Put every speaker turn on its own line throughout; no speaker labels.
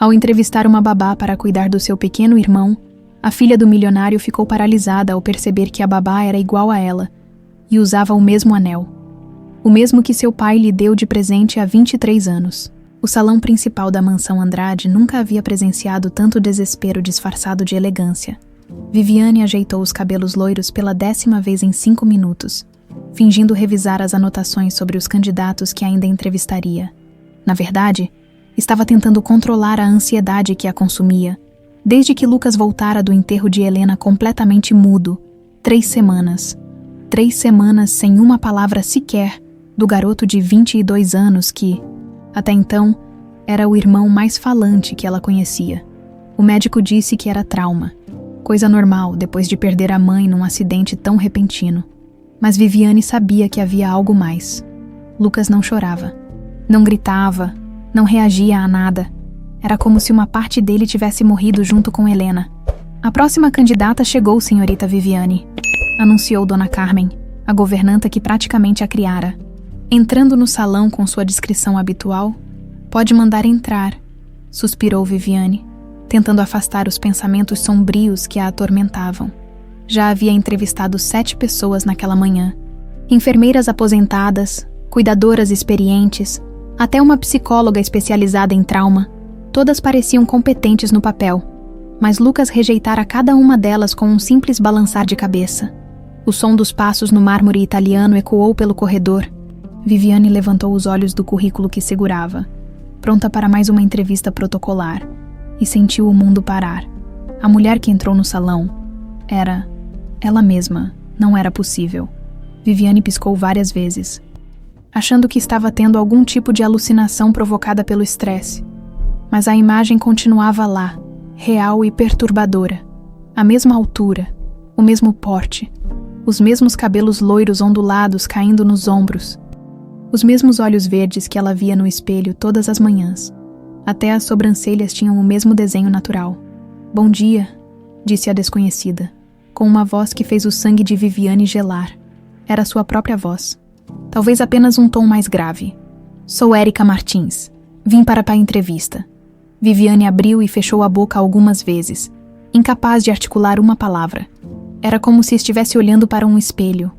Ao entrevistar uma babá para cuidar do seu pequeno irmão, a filha do milionário ficou paralisada ao perceber que a babá era igual a ela e usava o mesmo anel, o mesmo que seu pai lhe deu de presente há 23 anos. O salão principal da mansão Andrade nunca havia presenciado tanto desespero disfarçado de elegância. Viviane ajeitou os cabelos loiros pela 10ª vez em 5 minutos, fingindo revisar as anotações sobre os candidatos que ainda entrevistaria. Na verdade, estava tentando controlar a ansiedade que a consumia, desde que Lucas voltara do enterro de Helena completamente mudo. 3 semanas. 3 semanas sem uma palavra sequer do garoto de 22 anos que, até então, era o irmão mais falante que ela conhecia. O médico disse que era trauma, coisa normal depois de perder a mãe num acidente tão repentino. Mas Viviane sabia que havia algo mais. Lucas não chorava, não gritava, não reagia a nada. Era como se uma parte dele tivesse morrido junto com Helena. A próxima candidata chegou, senhorita Viviane, anunciou Dona Carmen, a governanta que praticamente a criara. Entrando no salão com sua discrição habitual, pode mandar entrar, suspirou Viviane, tentando afastar os pensamentos sombrios que a atormentavam. Já havia entrevistado 7 pessoas naquela manhã. Enfermeiras aposentadas, cuidadoras experientes, até uma psicóloga especializada em trauma. Todas pareciam competentes no papel, mas Lucas rejeitara cada uma delas com um simples balançar de cabeça. O som dos passos no mármore italiano ecoou pelo corredor. Viviane levantou os olhos do currículo que segurava, pronta para mais uma entrevista protocolar, e sentiu o mundo parar. A mulher que entrou no salão era ela mesma. Não era possível. Viviane piscou várias vezes, achando que estava tendo algum tipo de alucinação provocada pelo estresse. Mas a imagem continuava lá, real e perturbadora. A mesma altura, o mesmo porte, os mesmos cabelos loiros ondulados caindo nos ombros, os mesmos olhos verdes que ela via no espelho todas as manhãs. Até as sobrancelhas tinham o mesmo desenho natural. "Bom dia", disse a desconhecida, com uma voz que fez o sangue de Viviane gelar. Era sua própria voz. Talvez apenas um tom mais grave. "Sou Érica Martins. Vim para a entrevista." Viviane abriu e fechou a boca algumas vezes, incapaz de articular uma palavra. Era como se estivesse olhando para um espelho,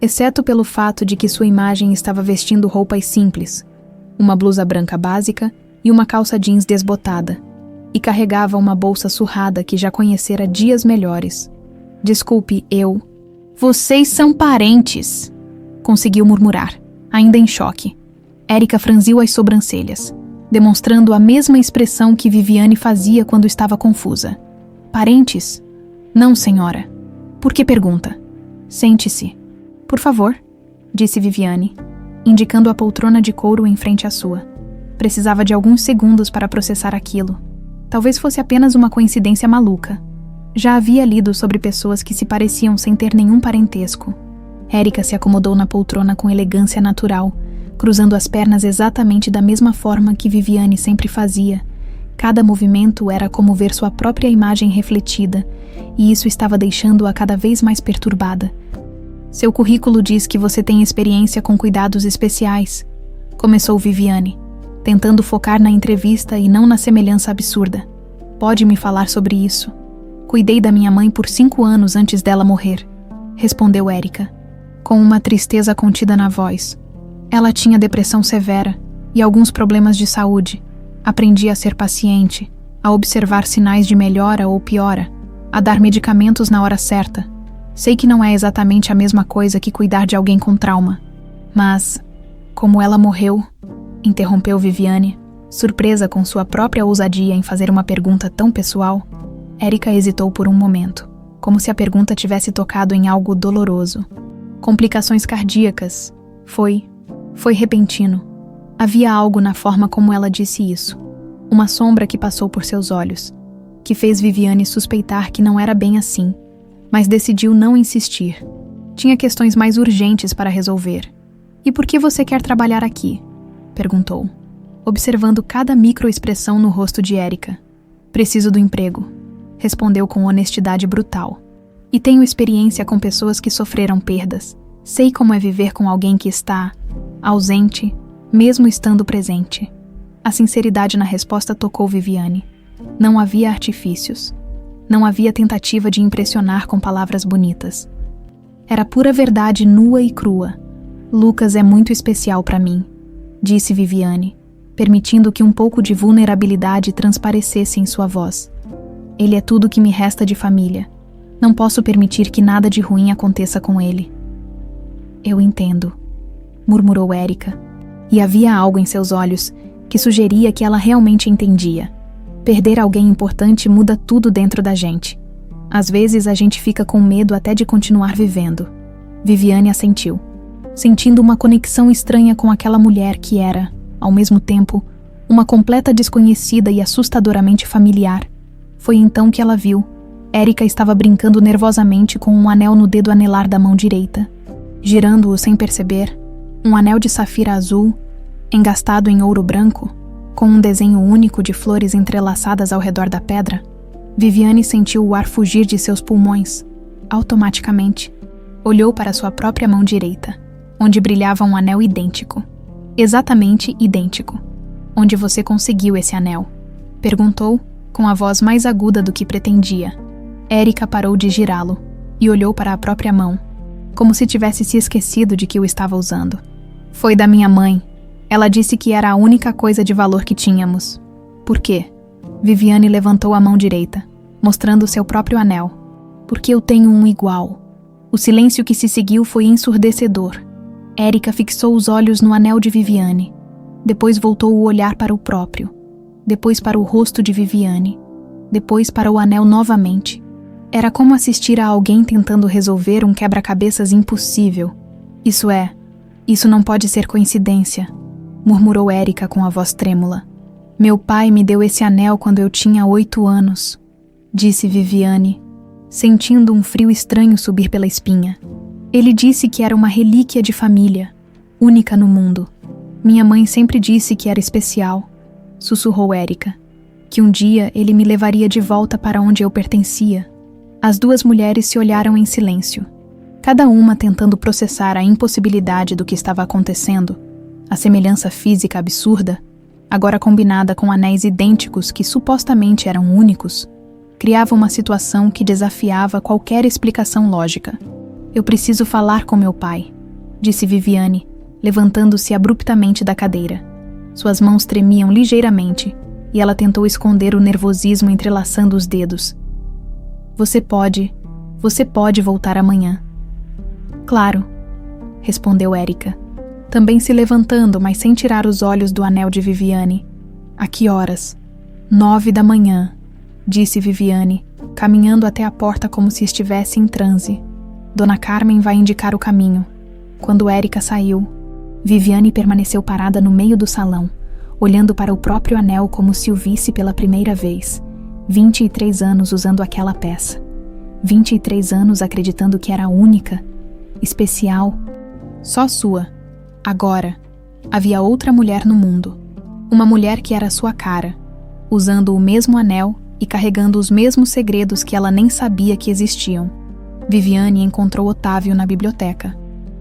exceto pelo fato de que sua imagem estava vestindo roupas simples, uma blusa branca básica e uma calça jeans desbotada, e carregava uma bolsa surrada que já conhecera dias melhores. "Desculpe, eu..." "Vocês são parentes", conseguiu murmurar, ainda em choque. Érica franziu as sobrancelhas, demonstrando a mesma expressão que Viviane fazia quando estava confusa. "Parentes? Não, senhora." "Por que pergunta?" "Sente-se." "Por favor", disse Viviane, indicando a poltrona de couro em frente à sua. Precisava de alguns segundos para processar aquilo. Talvez fosse apenas uma coincidência maluca. Já havia lido sobre pessoas que se pareciam sem ter nenhum parentesco. Érica se acomodou na poltrona com elegância natural, cruzando as pernas exatamente da mesma forma que Viviane sempre fazia. Cada movimento era como ver sua própria imagem refletida, e isso estava deixando-a cada vez mais perturbada. "Seu currículo diz que você tem experiência com cuidados especiais", começou Viviane, tentando focar na entrevista e não na semelhança absurda. "Pode me falar sobre isso?" "Cuidei da minha mãe por 5 anos antes dela morrer", respondeu Érica, com uma tristeza contida na voz. "Ela tinha depressão severa e alguns problemas de saúde. Aprendi a ser paciente, a observar sinais de melhora ou piora, a dar medicamentos na hora certa. Sei que não é exatamente a mesma coisa que cuidar de alguém com trauma. Mas, como ela morreu", interrompeu Viviane, surpresa com sua própria ousadia em fazer uma pergunta tão pessoal. Érica hesitou por um momento, como se a pergunta tivesse tocado em algo doloroso. "Complicações cardíacas. Foi repentino." Havia algo na forma como ela disse isso, uma sombra que passou por seus olhos, que fez Viviane suspeitar que não era bem assim, mas decidiu não insistir. Tinha questões mais urgentes para resolver. "E por que você quer trabalhar aqui?" perguntou, observando cada microexpressão no rosto de Érica. "Preciso do emprego", respondeu com honestidade brutal. "E tenho experiência com pessoas que sofreram perdas. Sei como é viver com alguém que está ausente, mesmo estando presente." A sinceridade na resposta tocou Viviane. Não havia artifícios. Não havia tentativa de impressionar com palavras bonitas. Era pura verdade nua e crua. Lucas é muito especial para mim, disse Viviane, permitindo que um pouco de vulnerabilidade transparecesse em sua voz. Ele é tudo que me resta de família. Não posso permitir que nada de ruim aconteça com ele. Eu entendo, murmurou Érica, e havia algo em seus olhos que sugeria que ela realmente entendia. Perder alguém importante muda tudo dentro da gente. Às vezes a gente fica com medo até de continuar vivendo. Viviane assentiu, sentindo uma conexão estranha com aquela mulher que era, ao mesmo tempo, uma completa desconhecida e assustadoramente familiar. Foi então que ela viu. Érica estava brincando nervosamente com um anel no dedo anelar da mão direita. Girando-o sem perceber, um anel de safira azul, engastado em ouro branco, com um desenho único de flores entrelaçadas ao redor da pedra. Viviane sentiu o ar fugir de seus pulmões. Automaticamente, olhou para sua própria mão direita, onde brilhava um anel idêntico. Exatamente idêntico. Onde você conseguiu esse anel? Perguntou, com a voz mais aguda do que pretendia. Érica parou de girá-lo e olhou para a própria mão, como se tivesse se esquecido de que o estava usando. Foi da minha mãe. Ela disse que era a única coisa de valor que tínhamos. Por quê? Viviane levantou a mão direita, mostrando seu próprio anel. Porque eu tenho um igual. O silêncio que se seguiu foi ensurdecedor. Érica fixou os olhos no anel de Viviane. Depois voltou o olhar para o próprio. Depois para o rosto de Viviane. Depois para o anel novamente. Era como assistir a alguém tentando resolver um quebra-cabeças impossível. Isso não pode ser coincidência, murmurou Érica com a voz trêmula. Meu pai me deu esse anel quando eu tinha 8 anos, disse Viviane, sentindo um frio estranho subir pela espinha. Ele disse que era uma relíquia de família, única no mundo. Minha mãe sempre disse que era especial, sussurrou Érica, que um dia ele me levaria de volta para onde eu pertencia. As duas mulheres se olharam em silêncio, cada uma tentando processar a impossibilidade do que estava acontecendo, a semelhança física absurda, agora combinada com anéis idênticos que supostamente eram únicos, criava uma situação que desafiava qualquer explicação lógica. Eu preciso falar com meu pai, disse Viviane, levantando-se abruptamente da cadeira. Suas mãos tremiam ligeiramente e ela tentou esconder o nervosismo entrelaçando os dedos. Você pode voltar amanhã. Claro, respondeu Érica, também se levantando, mas sem tirar os olhos do anel de Viviane. A que horas? 9 da manhã, disse Viviane, caminhando até a porta como se estivesse em transe. Dona Carmen vai indicar o caminho. Quando Érica saiu, Viviane permaneceu parada no meio do salão, olhando para o próprio anel como se o visse pela primeira vez. 23 anos usando aquela peça. 23 anos acreditando que era única, especial, só sua. Agora, havia outra mulher no mundo. Uma mulher que era sua cara, usando o mesmo anel e carregando os mesmos segredos que ela nem sabia que existiam. Viviane encontrou Otávio na biblioteca.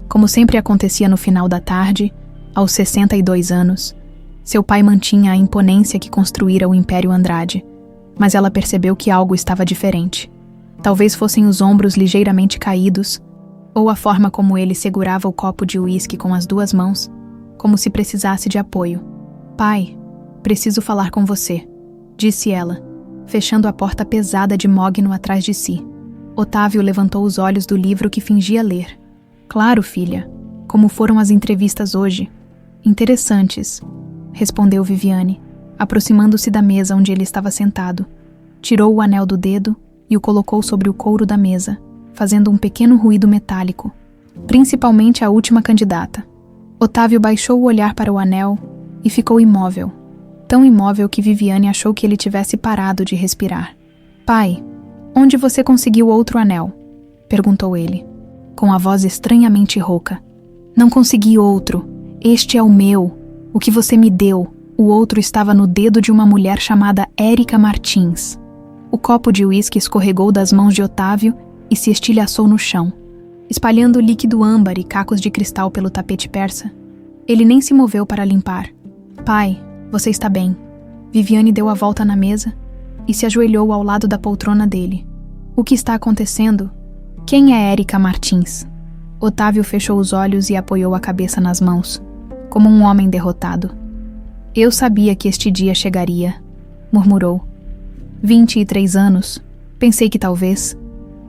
Como sempre acontecia no final da tarde, aos 62 anos, seu pai mantinha a imponência que construíra o Império Andrade, mas ela percebeu que algo estava diferente. Talvez fossem os ombros ligeiramente caídos, ou a forma como ele segurava o copo de uísque com as 2 mãos, como se precisasse de apoio. Pai, preciso falar com você, disse ela, fechando a porta pesada de mogno atrás de si. Otávio levantou os olhos do livro que fingia ler. Claro, filha. Como foram as entrevistas hoje? Interessantes, respondeu Viviane, aproximando-se da mesa onde ele estava sentado. Tirou o anel do dedo e o colocou sobre o couro da mesa, fazendo um pequeno ruído metálico, principalmente a última candidata. Otávio baixou o olhar para o anel e ficou imóvel, tão imóvel que Viviane achou que ele tivesse parado de respirar. Pai, onde você conseguiu outro anel? Perguntou ele, com a voz estranhamente rouca. Não consegui outro. Este é o meu. O que você me deu. O outro estava no dedo de uma mulher chamada Érica Martins. O copo de uísque escorregou das mãos de Otávio e se estilhaçou no chão, espalhando líquido âmbar e cacos de cristal pelo tapete persa. Ele nem se moveu para limpar. Pai, Você está bem. Viviane deu a volta na mesa e se ajoelhou ao lado da poltrona dele. O que está acontecendo? Quem é Érica Martins? Otávio fechou os olhos e apoiou a cabeça nas mãos, como um homem derrotado. Eu sabia que este dia chegaria, murmurou. 23 anos. Pensei que talvez.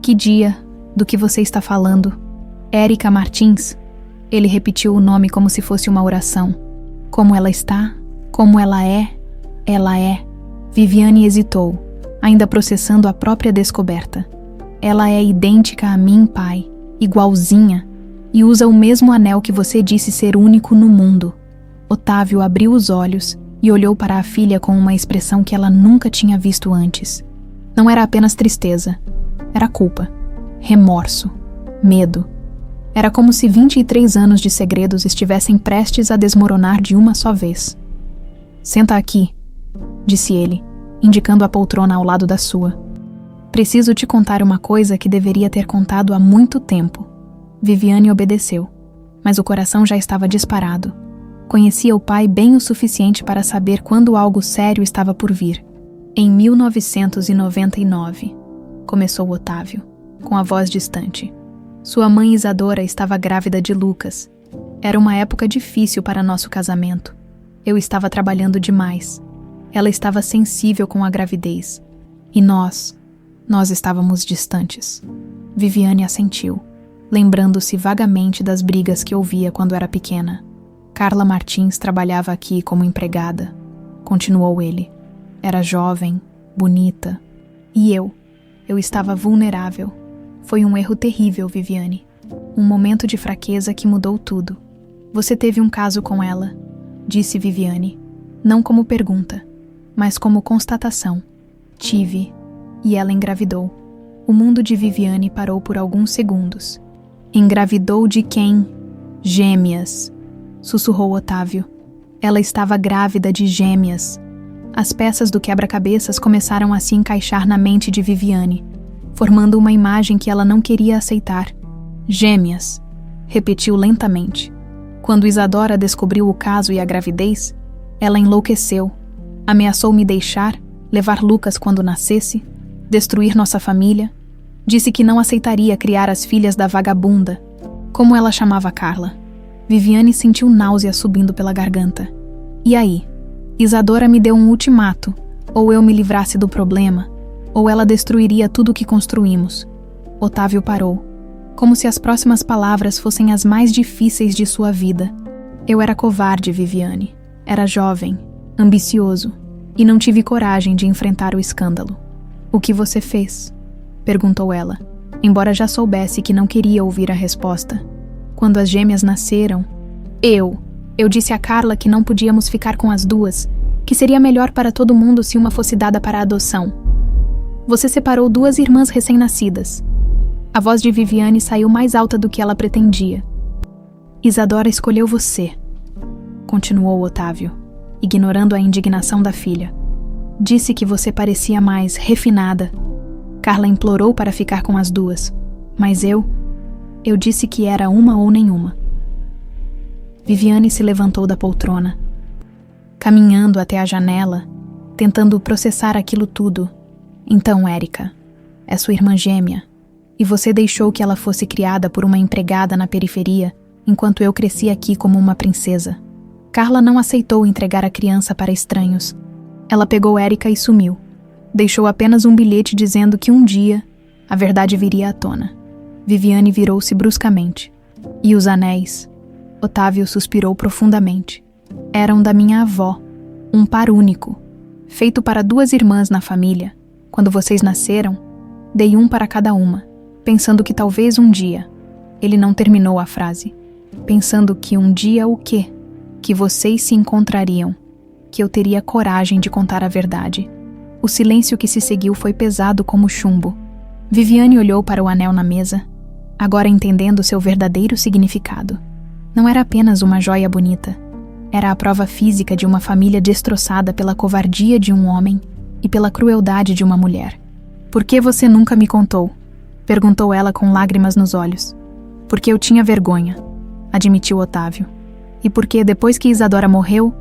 Que dia? Do que você está falando? Érica Martins? Ele repetiu o nome como se fosse uma oração. Como ela está? Como ela é? Ela é. Viviane hesitou, ainda processando a própria descoberta. Ela é idêntica a mim, pai, igualzinha, e usa o mesmo anel que você disse ser único no mundo. Otávio abriu os olhos e olhou para a filha com uma expressão que ela nunca tinha visto antes. Não era apenas tristeza, era culpa, remorso, medo. Era como se 23 anos de segredos estivessem prestes a desmoronar de uma só vez. Senta aqui, disse ele, indicando a poltrona ao lado da sua. Preciso te contar uma coisa que deveria ter contado há muito tempo. Viviane obedeceu, mas o coração já estava disparado. Conhecia o pai bem o suficiente para saber quando algo sério estava por vir. Em 1999, começou Otávio, com a voz distante. Sua mãe Isadora estava grávida de Lucas. Era uma época difícil para nosso casamento. Eu estava trabalhando demais. Ela estava sensível com a gravidez. E nós estávamos distantes. Viviane assentiu, lembrando-se vagamente das brigas que ouvia quando era pequena. Carla Martins trabalhava aqui como empregada, continuou ele. Era jovem, bonita. E eu estava vulnerável. Foi um erro terrível, Viviane. Um momento de fraqueza que mudou tudo. Você teve um caso com ela, disse Viviane. Não como pergunta, mas como constatação. Tive. E ela engravidou. O mundo de Viviane parou por alguns segundos. Engravidou de quem? Gêmeas, sussurrou Otávio. Ela estava grávida de gêmeas. As peças do quebra-cabeças começaram a se encaixar na mente de Viviane, formando uma imagem que ela não queria aceitar. Gêmeas, repetiu lentamente. Quando Isadora descobriu o caso e a gravidez, ela enlouqueceu. Ameaçou me deixar, levar Lucas quando nascesse, destruir nossa família. Disse que não aceitaria criar as filhas da vagabunda, como ela chamava Carla. Viviane sentiu náusea subindo pela garganta. E aí? Isadora me deu um ultimato, ou eu me livrasse do problema, ou ela destruiria tudo o que construímos. Otávio parou, como se as próximas palavras fossem as mais difíceis de sua vida. Eu era covarde, Viviane. Era jovem, ambicioso, e não tive coragem de enfrentar o escândalo. O que você fez? Perguntou ela, embora já soubesse que não queria ouvir a resposta. Quando as gêmeas nasceram, eu disse a Carla que não podíamos ficar com as duas, que seria melhor para todo mundo se uma fosse dada para adoção. Você separou duas irmãs recém-nascidas. A voz de Viviane saiu mais alta do que ela pretendia. Isadora escolheu você, continuou Otávio, ignorando a indignação da filha. Disse que você parecia mais refinada. Carla implorou para ficar com as duas, mas eu disse que era uma ou nenhuma. Viviane se levantou da poltrona, caminhando até a janela, tentando processar aquilo tudo. Então, Érica, é sua irmã gêmea, e você deixou que ela fosse criada por uma empregada na periferia, enquanto eu cresci aqui como uma princesa. Carla não aceitou entregar a criança para estranhos. Ela pegou Érica e sumiu. Deixou apenas um bilhete dizendo que um dia a verdade viria à tona. Viviane virou-se bruscamente. E os anéis? Otávio suspirou profundamente. Eram da minha avó, um par único, feito para duas irmãs na família. Quando vocês nasceram, dei um para cada uma, pensando que talvez um dia... Ele não terminou a frase. Pensando que um dia o quê? Que vocês se encontrariam, que eu teria coragem de contar a verdade. O silêncio que se seguiu foi pesado como chumbo. Viviane olhou para o anel na mesa, agora entendendo seu verdadeiro significado. Não era apenas uma joia bonita. Era a prova física de uma família destroçada pela covardia de um homem e pela crueldade de uma mulher. Por que você nunca me contou? Perguntou ela com lágrimas nos olhos. Porque eu tinha vergonha, admitiu Otávio. E porque, depois que Isadora morreu,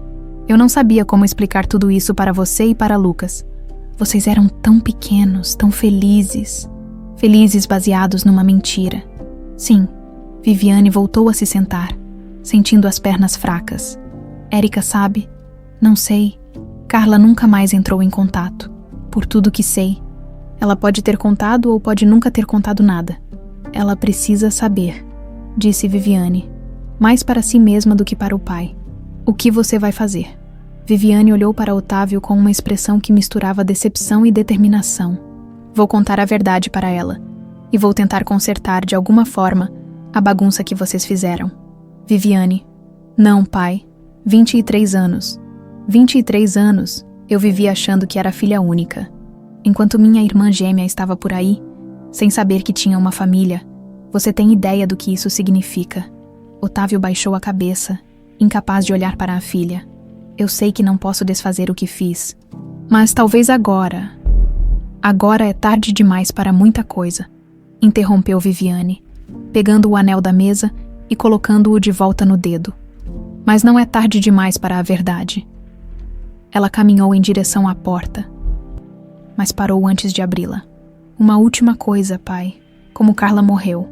Eu não sabia como explicar tudo isso para você e para Lucas. Vocês eram tão pequenos, tão felizes. Felizes baseados numa mentira. Sim, Viviane voltou a se sentar, sentindo as pernas fracas. Érica sabe? Não sei. Carla nunca mais entrou em contato. Por tudo que sei. Ela pode ter contado ou pode nunca ter contado nada. Ela precisa saber, disse Viviane, mais para si mesma do que para o pai. O que você vai fazer? Viviane olhou para Otávio com uma expressão que misturava decepção e determinação. Vou contar a verdade para ela. E vou tentar consertar, de alguma forma, a bagunça que vocês fizeram. Viviane. Não, pai. 23 anos. 23 anos, eu vivi achando que era filha única. Enquanto minha irmã gêmea estava por aí, sem saber que tinha uma família. Você tem ideia do que isso significa? Otávio baixou a cabeça, incapaz de olhar para a filha. Eu sei que não posso desfazer o que fiz. Mas talvez agora... Agora é tarde demais para muita coisa, interrompeu Viviane, pegando o anel da mesa e colocando-o de volta no dedo. Mas não é tarde demais para a verdade. Ela caminhou em direção à porta, mas parou antes de abri-la. Uma última coisa, pai. Como Carla morreu.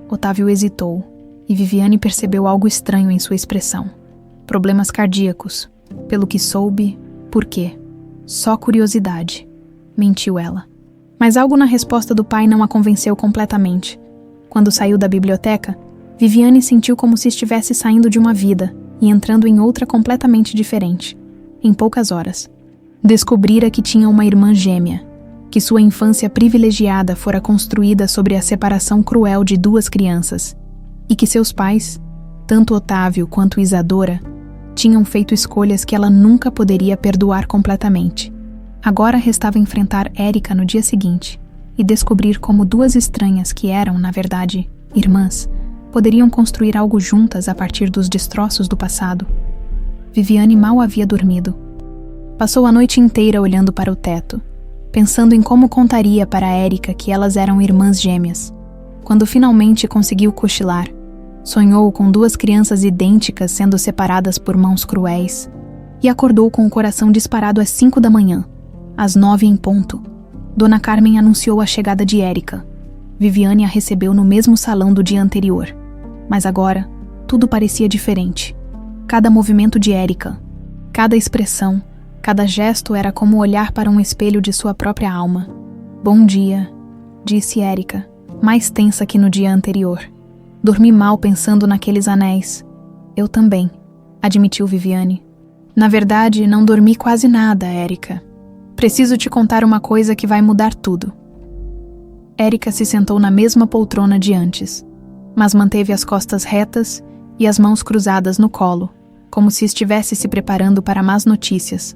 Otávio hesitou, e Viviane percebeu algo estranho em sua expressão. Problemas cardíacos. Pelo que soube, por quê? Só curiosidade. Mentiu ela. Mas algo na resposta do pai não a convenceu completamente. Quando saiu da biblioteca, Viviane sentiu como se estivesse saindo de uma vida e entrando em outra completamente diferente. Em poucas horas. Descobrira que tinha uma irmã gêmea, que sua infância privilegiada fora construída sobre a separação cruel de duas crianças, e que seus pais, tanto Otávio quanto Isadora, tinham feito escolhas que ela nunca poderia perdoar completamente. Agora restava enfrentar Érica no dia seguinte e descobrir como duas estranhas que eram, na verdade, irmãs, poderiam construir algo juntas a partir dos destroços do passado. Viviane mal havia dormido. Passou a noite inteira olhando para o teto, pensando em como contaria para Érica que elas eram irmãs gêmeas. Quando finalmente conseguiu cochilar, sonhou com duas crianças idênticas sendo separadas por mãos cruéis e acordou com o coração disparado às 5 da manhã. Às 9 em ponto, Dona Carmen anunciou a chegada de Érica. Viviane a recebeu no mesmo salão do dia anterior. Mas agora, tudo parecia diferente. Cada movimento de Érica, cada expressão, cada gesto era como olhar para um espelho de sua própria alma. Bom dia, disse Érica, mais tensa que no dia anterior. Dormi mal pensando naqueles anéis. Eu também, admitiu Viviane. Na verdade, não dormi quase nada, Érica. Preciso te contar uma coisa que vai mudar tudo. Érica se sentou na mesma poltrona de antes, mas manteve as costas retas e as mãos cruzadas no colo, como se estivesse se preparando para más notícias.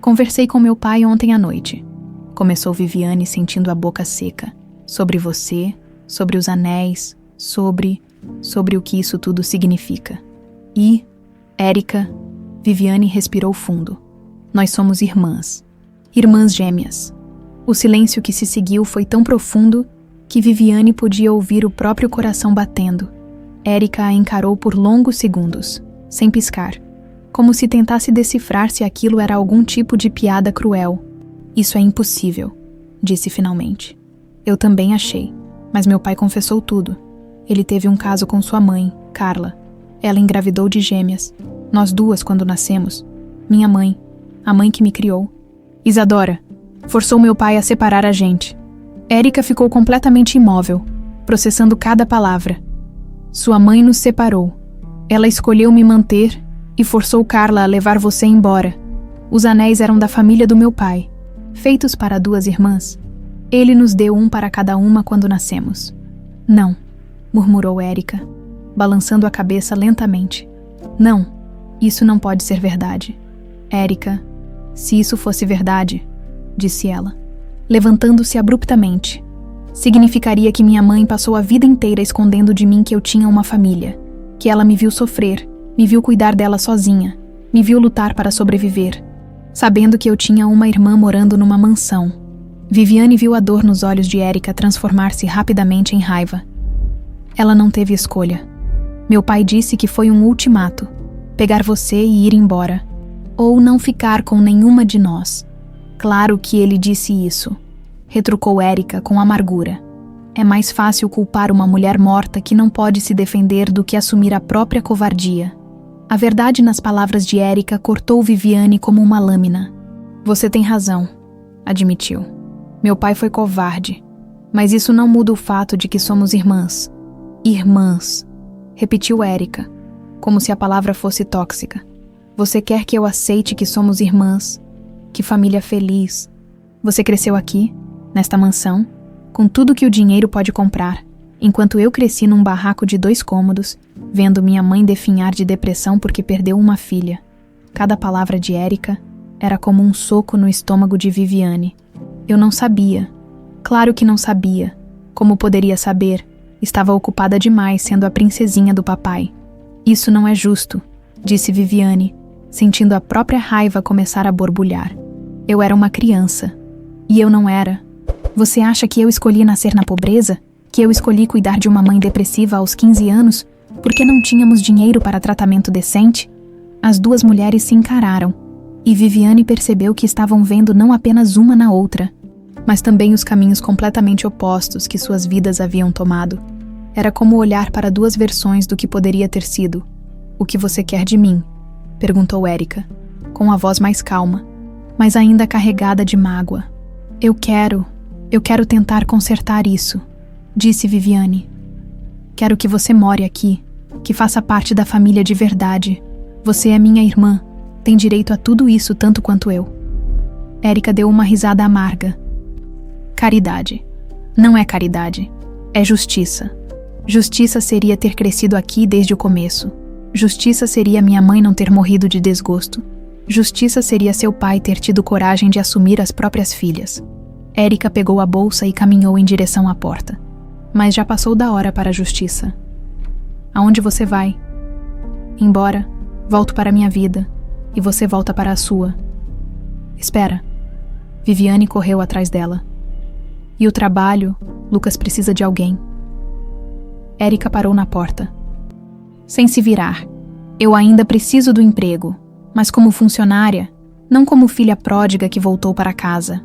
Conversei com meu pai ontem à noite. Começou Viviane sentindo a boca seca. Sobre você, sobre os anéis, sobre o que isso tudo significa. E, Érica, Viviane respirou fundo. Nós somos irmãs. Irmãs gêmeas. O silêncio que se seguiu foi tão profundo que Viviane podia ouvir o próprio coração batendo. Érica a encarou por longos segundos, sem piscar, como se tentasse decifrar se aquilo era algum tipo de piada cruel. Isso é impossível, disse finalmente. Eu também achei, mas meu pai confessou tudo. Ele teve um caso com sua mãe, Carla. Ela engravidou de gêmeas. Nós duas quando nascemos. Minha mãe, a mãe que me criou. Isadora, forçou meu pai a separar a gente. Érica ficou completamente imóvel, processando cada palavra. Sua mãe nos separou. Ela escolheu me manter e forçou Carla a levar você embora. Os anéis eram da família do meu pai, feitos para duas irmãs. Ele nos deu um para cada uma quando nascemos. Não, murmurou Érica, balançando a cabeça lentamente. Não, isso não pode ser verdade. Érica, se isso fosse verdade, disse ela, levantando-se abruptamente, significaria que minha mãe passou a vida inteira escondendo de mim que eu tinha uma família, que ela me viu sofrer, me viu cuidar dela sozinha, me viu lutar para sobreviver, sabendo que eu tinha uma irmã morando numa mansão. Viviane viu a dor nos olhos de Érica transformar-se rapidamente em raiva. Ela não teve escolha. Meu pai disse que foi um ultimato, pegar você e ir embora. ou não ficar com nenhuma de nós. Claro que ele disse isso, retrucou Érica com amargura. É mais fácil culpar uma mulher morta que não pode se defender do que assumir a própria covardia. A verdade nas palavras de Érica cortou Viviane como uma lâmina. Você tem razão, admitiu. Meu pai foi covarde, mas isso não muda o fato de que somos irmãs. Irmãs, repetiu Érica, como se a palavra fosse tóxica. Você quer que eu aceite que somos irmãs? Que família feliz. Você cresceu aqui, nesta mansão, com tudo que o dinheiro pode comprar, enquanto eu cresci num barraco de 2 cômodos, vendo minha mãe definhar de depressão porque perdeu uma filha. Cada palavra de Érica era como um soco no estômago de Viviane. Eu não sabia. Claro que não sabia. Como poderia saber? Estava ocupada demais sendo a princesinha do papai. Isso não é justo, disse Viviane, sentindo a própria raiva começar a borbulhar. Eu era uma criança. E eu não era. Você acha que eu escolhi nascer na pobreza? Que eu escolhi cuidar de uma mãe depressiva aos 15 anos? Porque não tínhamos dinheiro para tratamento decente? As 2 mulheres se encararam, e Viviane percebeu que estavam vendo não apenas uma na outra, mas também os caminhos completamente opostos que suas vidas haviam tomado. Era como olhar para 2 versões do que poderia ter sido. O que você quer de mim? Perguntou Érica, com a voz mais calma, mas ainda carregada de mágoa. Eu quero tentar consertar isso, disse Viviane. Quero que você more aqui, que faça parte da família de verdade. Você é minha irmã, tem direito a tudo isso tanto quanto eu. Érica deu uma risada amarga. Caridade. Não é caridade, é justiça. Justiça seria ter crescido aqui desde o começo. Justiça seria minha mãe não ter morrido de desgosto. Justiça seria seu pai ter tido coragem de assumir as próprias filhas. Érica pegou a bolsa e caminhou em direção à porta. Mas já passou da hora para a justiça. Aonde você vai? Embora, volto para minha vida, e você volta para a sua. Espera. Viviane correu atrás dela. E o trabalho, Lucas precisa de alguém. Érica parou na porta. Sem se virar. Eu ainda preciso do emprego, mas como funcionária, não como filha pródiga que voltou para casa.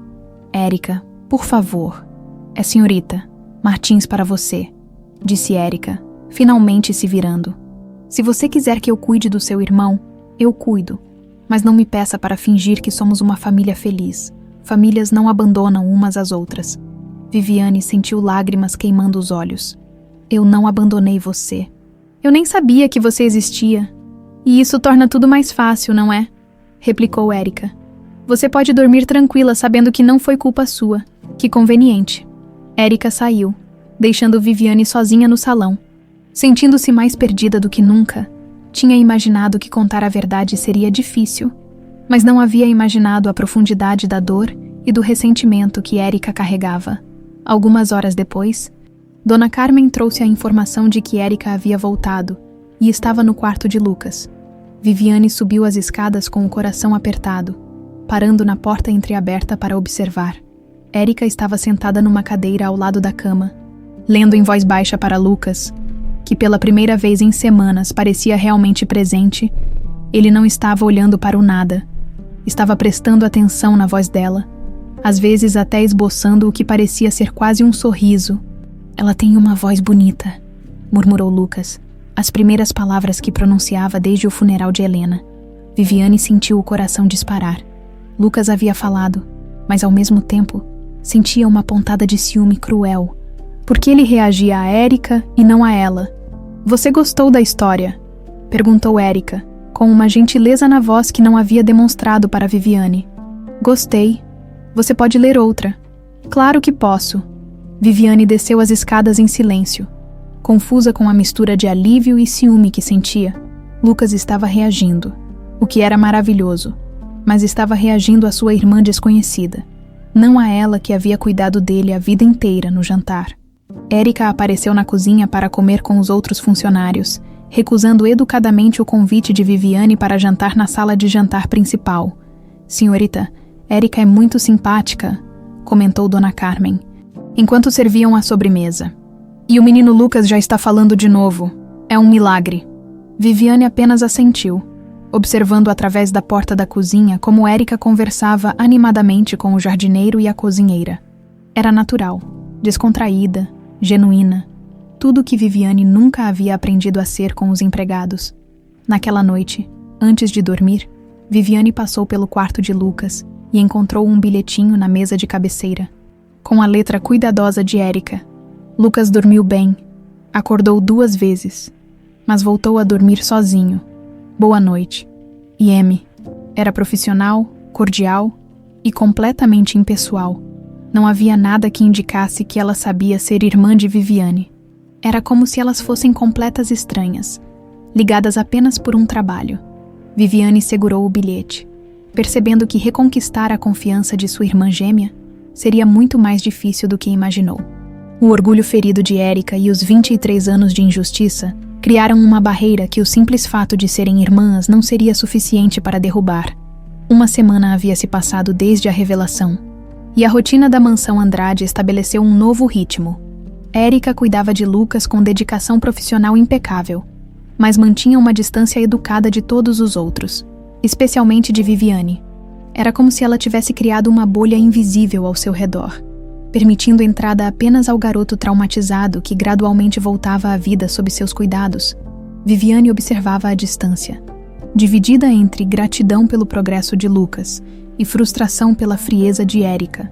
Érica, por favor. É senhorita. Martins para você, disse Érica, finalmente se virando. Se você quiser que eu cuide do seu irmão, eu cuido. Mas não me peça para fingir que somos uma família feliz. Famílias não abandonam umas às outras. Viviane sentiu lágrimas queimando os olhos. Eu não abandonei você. Eu nem sabia que você existia. E isso torna tudo mais fácil, não é? Replicou Érica. Você pode dormir tranquila sabendo que não foi culpa sua. Que conveniente. Érica saiu, deixando Viviane sozinha no salão. Sentindo-se mais perdida do que nunca, tinha imaginado que contar a verdade seria difícil, mas não havia imaginado a profundidade da dor e do ressentimento que Érica carregava. Algumas horas depois, Dona Carmen trouxe a informação de que Érica havia voltado e estava no quarto de Lucas. Viviane subiu as escadas com o coração apertado, parando na porta entreaberta para observar. Érica estava sentada numa cadeira ao lado da cama, lendo em voz baixa para Lucas, que pela primeira vez em semanas parecia realmente presente. Ele não estava olhando para o nada. Estava prestando atenção na voz dela, às vezes até esboçando o que parecia ser quase um sorriso. Ela tem uma voz bonita, murmurou Lucas, as primeiras palavras que pronunciava desde o funeral de Helena. Viviane sentiu o coração disparar. Lucas havia falado, mas ao mesmo tempo sentia uma pontada de ciúme cruel. Por que ele reagia a Érica e não a ela? Você gostou da história? Perguntou Érica, com uma gentileza na voz que não havia demonstrado para Viviane. Gostei. Você pode ler outra. Claro que posso. Viviane desceu as escadas em silêncio, confusa com a mistura de alívio e ciúme que sentia. Lucas estava reagindo, o que era maravilhoso, mas estava reagindo à sua irmã desconhecida, não a ela que havia cuidado dele a vida inteira no jantar. Érica apareceu na cozinha para comer com os outros funcionários, recusando educadamente o convite de Viviane para jantar na sala de jantar principal. Senhorita, Érica é muito simpática, comentou Dona Carmen, enquanto serviam a sobremesa. E o menino Lucas já está falando de novo. É um milagre. Viviane apenas assentiu. observando através da porta da cozinha como Erika conversava animadamente com o jardineiro e a cozinheira. Era natural, descontraída, genuína, tudo o que Viviane nunca havia aprendido a ser com os empregados. Naquela noite, antes de dormir, Viviane passou pelo quarto de Lucas e encontrou um bilhetinho na mesa de cabeceira, com a letra cuidadosa de Erika. Lucas dormiu bem, acordou 2 vezes, mas voltou a dormir sozinho. Boa noite. E M. Era profissional, cordial e completamente impessoal. Não havia nada que indicasse que ela sabia ser irmã de Viviane. Era como se elas fossem completas estranhas, ligadas apenas por um trabalho. Viviane segurou o bilhete, percebendo que reconquistar a confiança de sua irmã gêmea seria muito mais difícil do que imaginou. O orgulho ferido de Erika e os 23 anos de injustiça criaram uma barreira que o simples fato de serem irmãs não seria suficiente para derrubar. 1 semana havia se passado desde a revelação, e a rotina da mansão Andrade estabeleceu um novo ritmo. Erika cuidava de Lucas com dedicação profissional impecável, mas mantinha uma distância educada de todos os outros, especialmente de Viviane. Era como se ela tivesse criado uma bolha invisível ao seu redor, permitindo entrada apenas ao garoto traumatizado que gradualmente voltava à vida sob seus cuidados. Viviane observava à distância, dividida entre gratidão pelo progresso de Lucas e frustração pela frieza de Erika.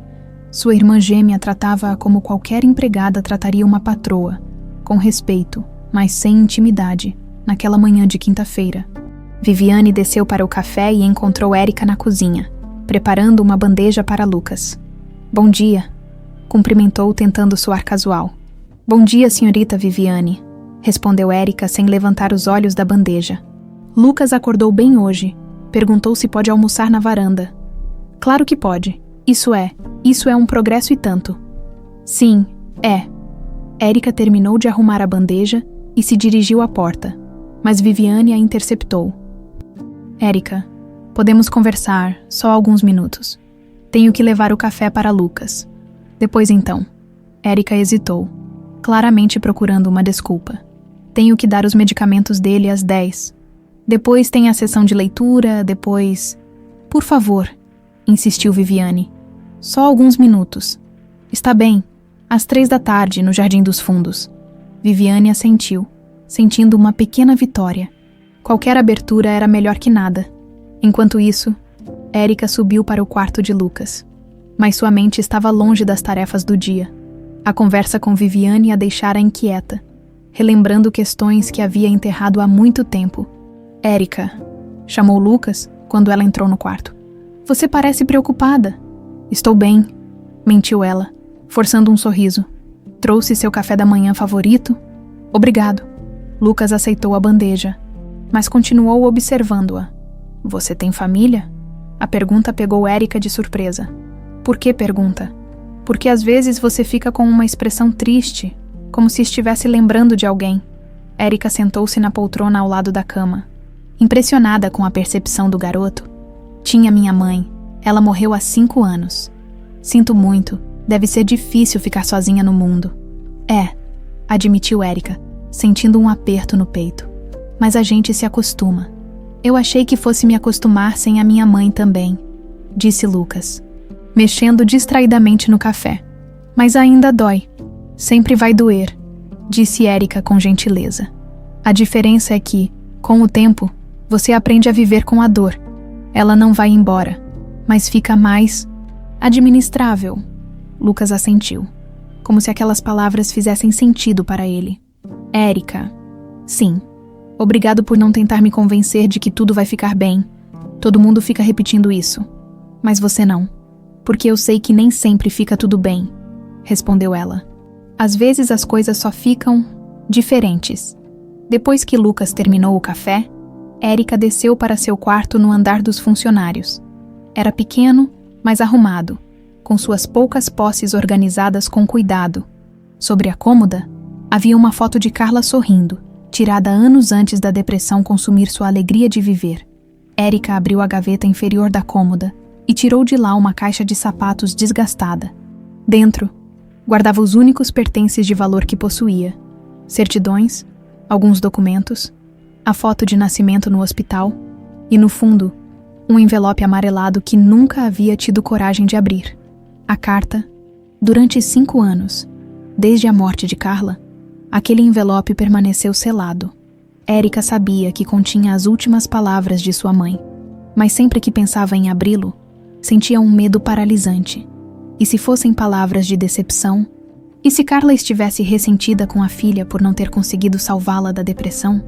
Sua irmã gêmea tratava-a como qualquer empregada trataria uma patroa, com respeito, mas sem intimidade, naquela manhã de quinta-feira. Viviane desceu para o café e encontrou Erika na cozinha, preparando uma bandeja para Lucas. Bom dia, cumprimentou tentando soar casual. Bom dia, senhorita Viviane, respondeu Erika sem levantar os olhos da bandeja. Lucas acordou bem hoje, perguntou se pode almoçar na varanda. Claro que pode, isso é um progresso e tanto. Sim, é. Erika terminou de arrumar a bandeja e se dirigiu à porta, mas Viviane a interceptou. Erika, podemos conversar, só alguns minutos. Tenho que levar o café para Lucas. Depois então. Erika hesitou, claramente procurando uma desculpa. Tenho que dar os medicamentos dele às 10. Depois tem a sessão de leitura, depois... Por favor, insistiu Viviane. Só alguns minutos. Está bem, às 3 da tarde, no Jardim dos Fundos. Viviane assentiu, sentindo uma pequena vitória. Qualquer abertura era melhor que nada. Enquanto isso, Erika subiu para o quarto de Lucas. Mas sua mente estava longe das tarefas do dia. A conversa com Viviane a deixara inquieta, relembrando questões que havia enterrado há muito tempo. Erika, chamou Lucas quando ela entrou no quarto. Você parece preocupada. Estou bem, mentiu ela, forçando um sorriso. Trouxe seu café da manhã favorito? Obrigado. Lucas aceitou a bandeja, mas continuou observando-a. Você tem família? A pergunta pegou Erika de surpresa. Por que pergunta? Porque às vezes você fica com uma expressão triste, como se estivesse lembrando de alguém. Erika sentou-se na poltrona ao lado da cama. Impressionada com a percepção do garoto. Tinha minha mãe. Ela morreu há 5 anos. Sinto muito. Deve ser difícil ficar sozinha no mundo. É, admitiu Erika, sentindo um aperto no peito. Mas a gente se acostuma. Eu achei que fosse me acostumar sem a minha mãe também, disse Lucas, mexendo distraidamente no café. Mas ainda dói. Sempre vai doer, disse Erika com gentileza. A diferença é que, com o tempo, você aprende a viver com a dor. Ela não vai embora, mas fica mais administrável. Lucas assentiu, como se aquelas palavras fizessem sentido para ele. Erika, sim. Obrigado por não tentar me convencer de que tudo vai ficar bem. Todo mundo fica repetindo isso. Mas você não. Porque eu sei que nem sempre fica tudo bem, respondeu ela. Às vezes as coisas só ficam diferentes. Depois que Lucas terminou o café, Erika desceu para seu quarto no andar dos funcionários. Era pequeno, mas arrumado, com suas poucas posses organizadas com cuidado. Sobre a cômoda, havia uma foto de Carla sorrindo, tirada anos antes da depressão consumir sua alegria de viver. Erika abriu a gaveta inferior da cômoda e tirou de lá uma caixa de sapatos desgastada. Dentro, guardava os únicos pertences de valor que possuía: certidões, alguns documentos, a foto de nascimento no hospital E no fundo, um envelope amarelado que nunca havia tido coragem de abrir. A carta, durante 5 anos, desde a morte de Carla, aquele envelope permaneceu selado. Érica sabia que continha as últimas palavras de sua mãe, mas sempre que pensava em abri-lo, sentia um medo paralisante. E se fossem palavras de decepção? E se Carla estivesse ressentida com a filha por não ter conseguido salvá-la da depressão?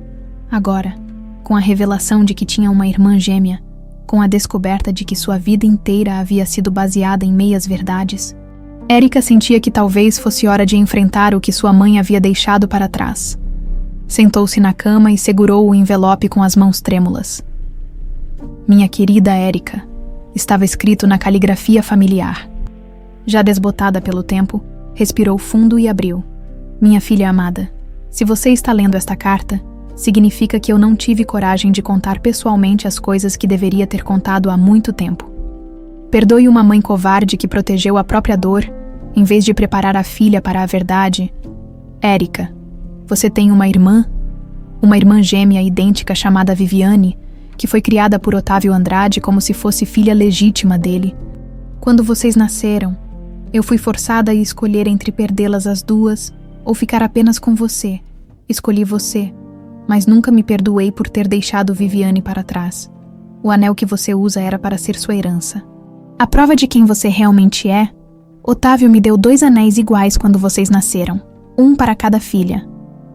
Agora, com a revelação de que tinha uma irmã gêmea, com a descoberta de que sua vida inteira havia sido baseada em meias verdades, Érica sentia que talvez fosse hora de enfrentar o que sua mãe havia deixado para trás. Sentou-se na cama e segurou o envelope com as mãos trêmulas. Minha querida Érica, estava escrito na caligrafia familiar. Já desbotada pelo tempo, respirou fundo e abriu. Minha filha amada, se você está lendo esta carta, significa que eu não tive coragem de contar pessoalmente as coisas que deveria ter contado há muito tempo. Perdoe uma mãe covarde que protegeu a própria dor, em vez de preparar a filha para a verdade. Érica, você tem uma irmã gêmea idêntica chamada Viviane, que foi criada por Otávio Andrade como se fosse filha legítima dele. Quando vocês nasceram, eu fui forçada a escolher entre perdê-las as duas ou ficar apenas com você. Escolhi você, mas nunca me perdoei por ter deixado Viviane para trás. O anel que você usa era para ser sua herança. A prova de quem você realmente é, Otávio me deu 2 anéis iguais quando vocês nasceram, um para cada filha.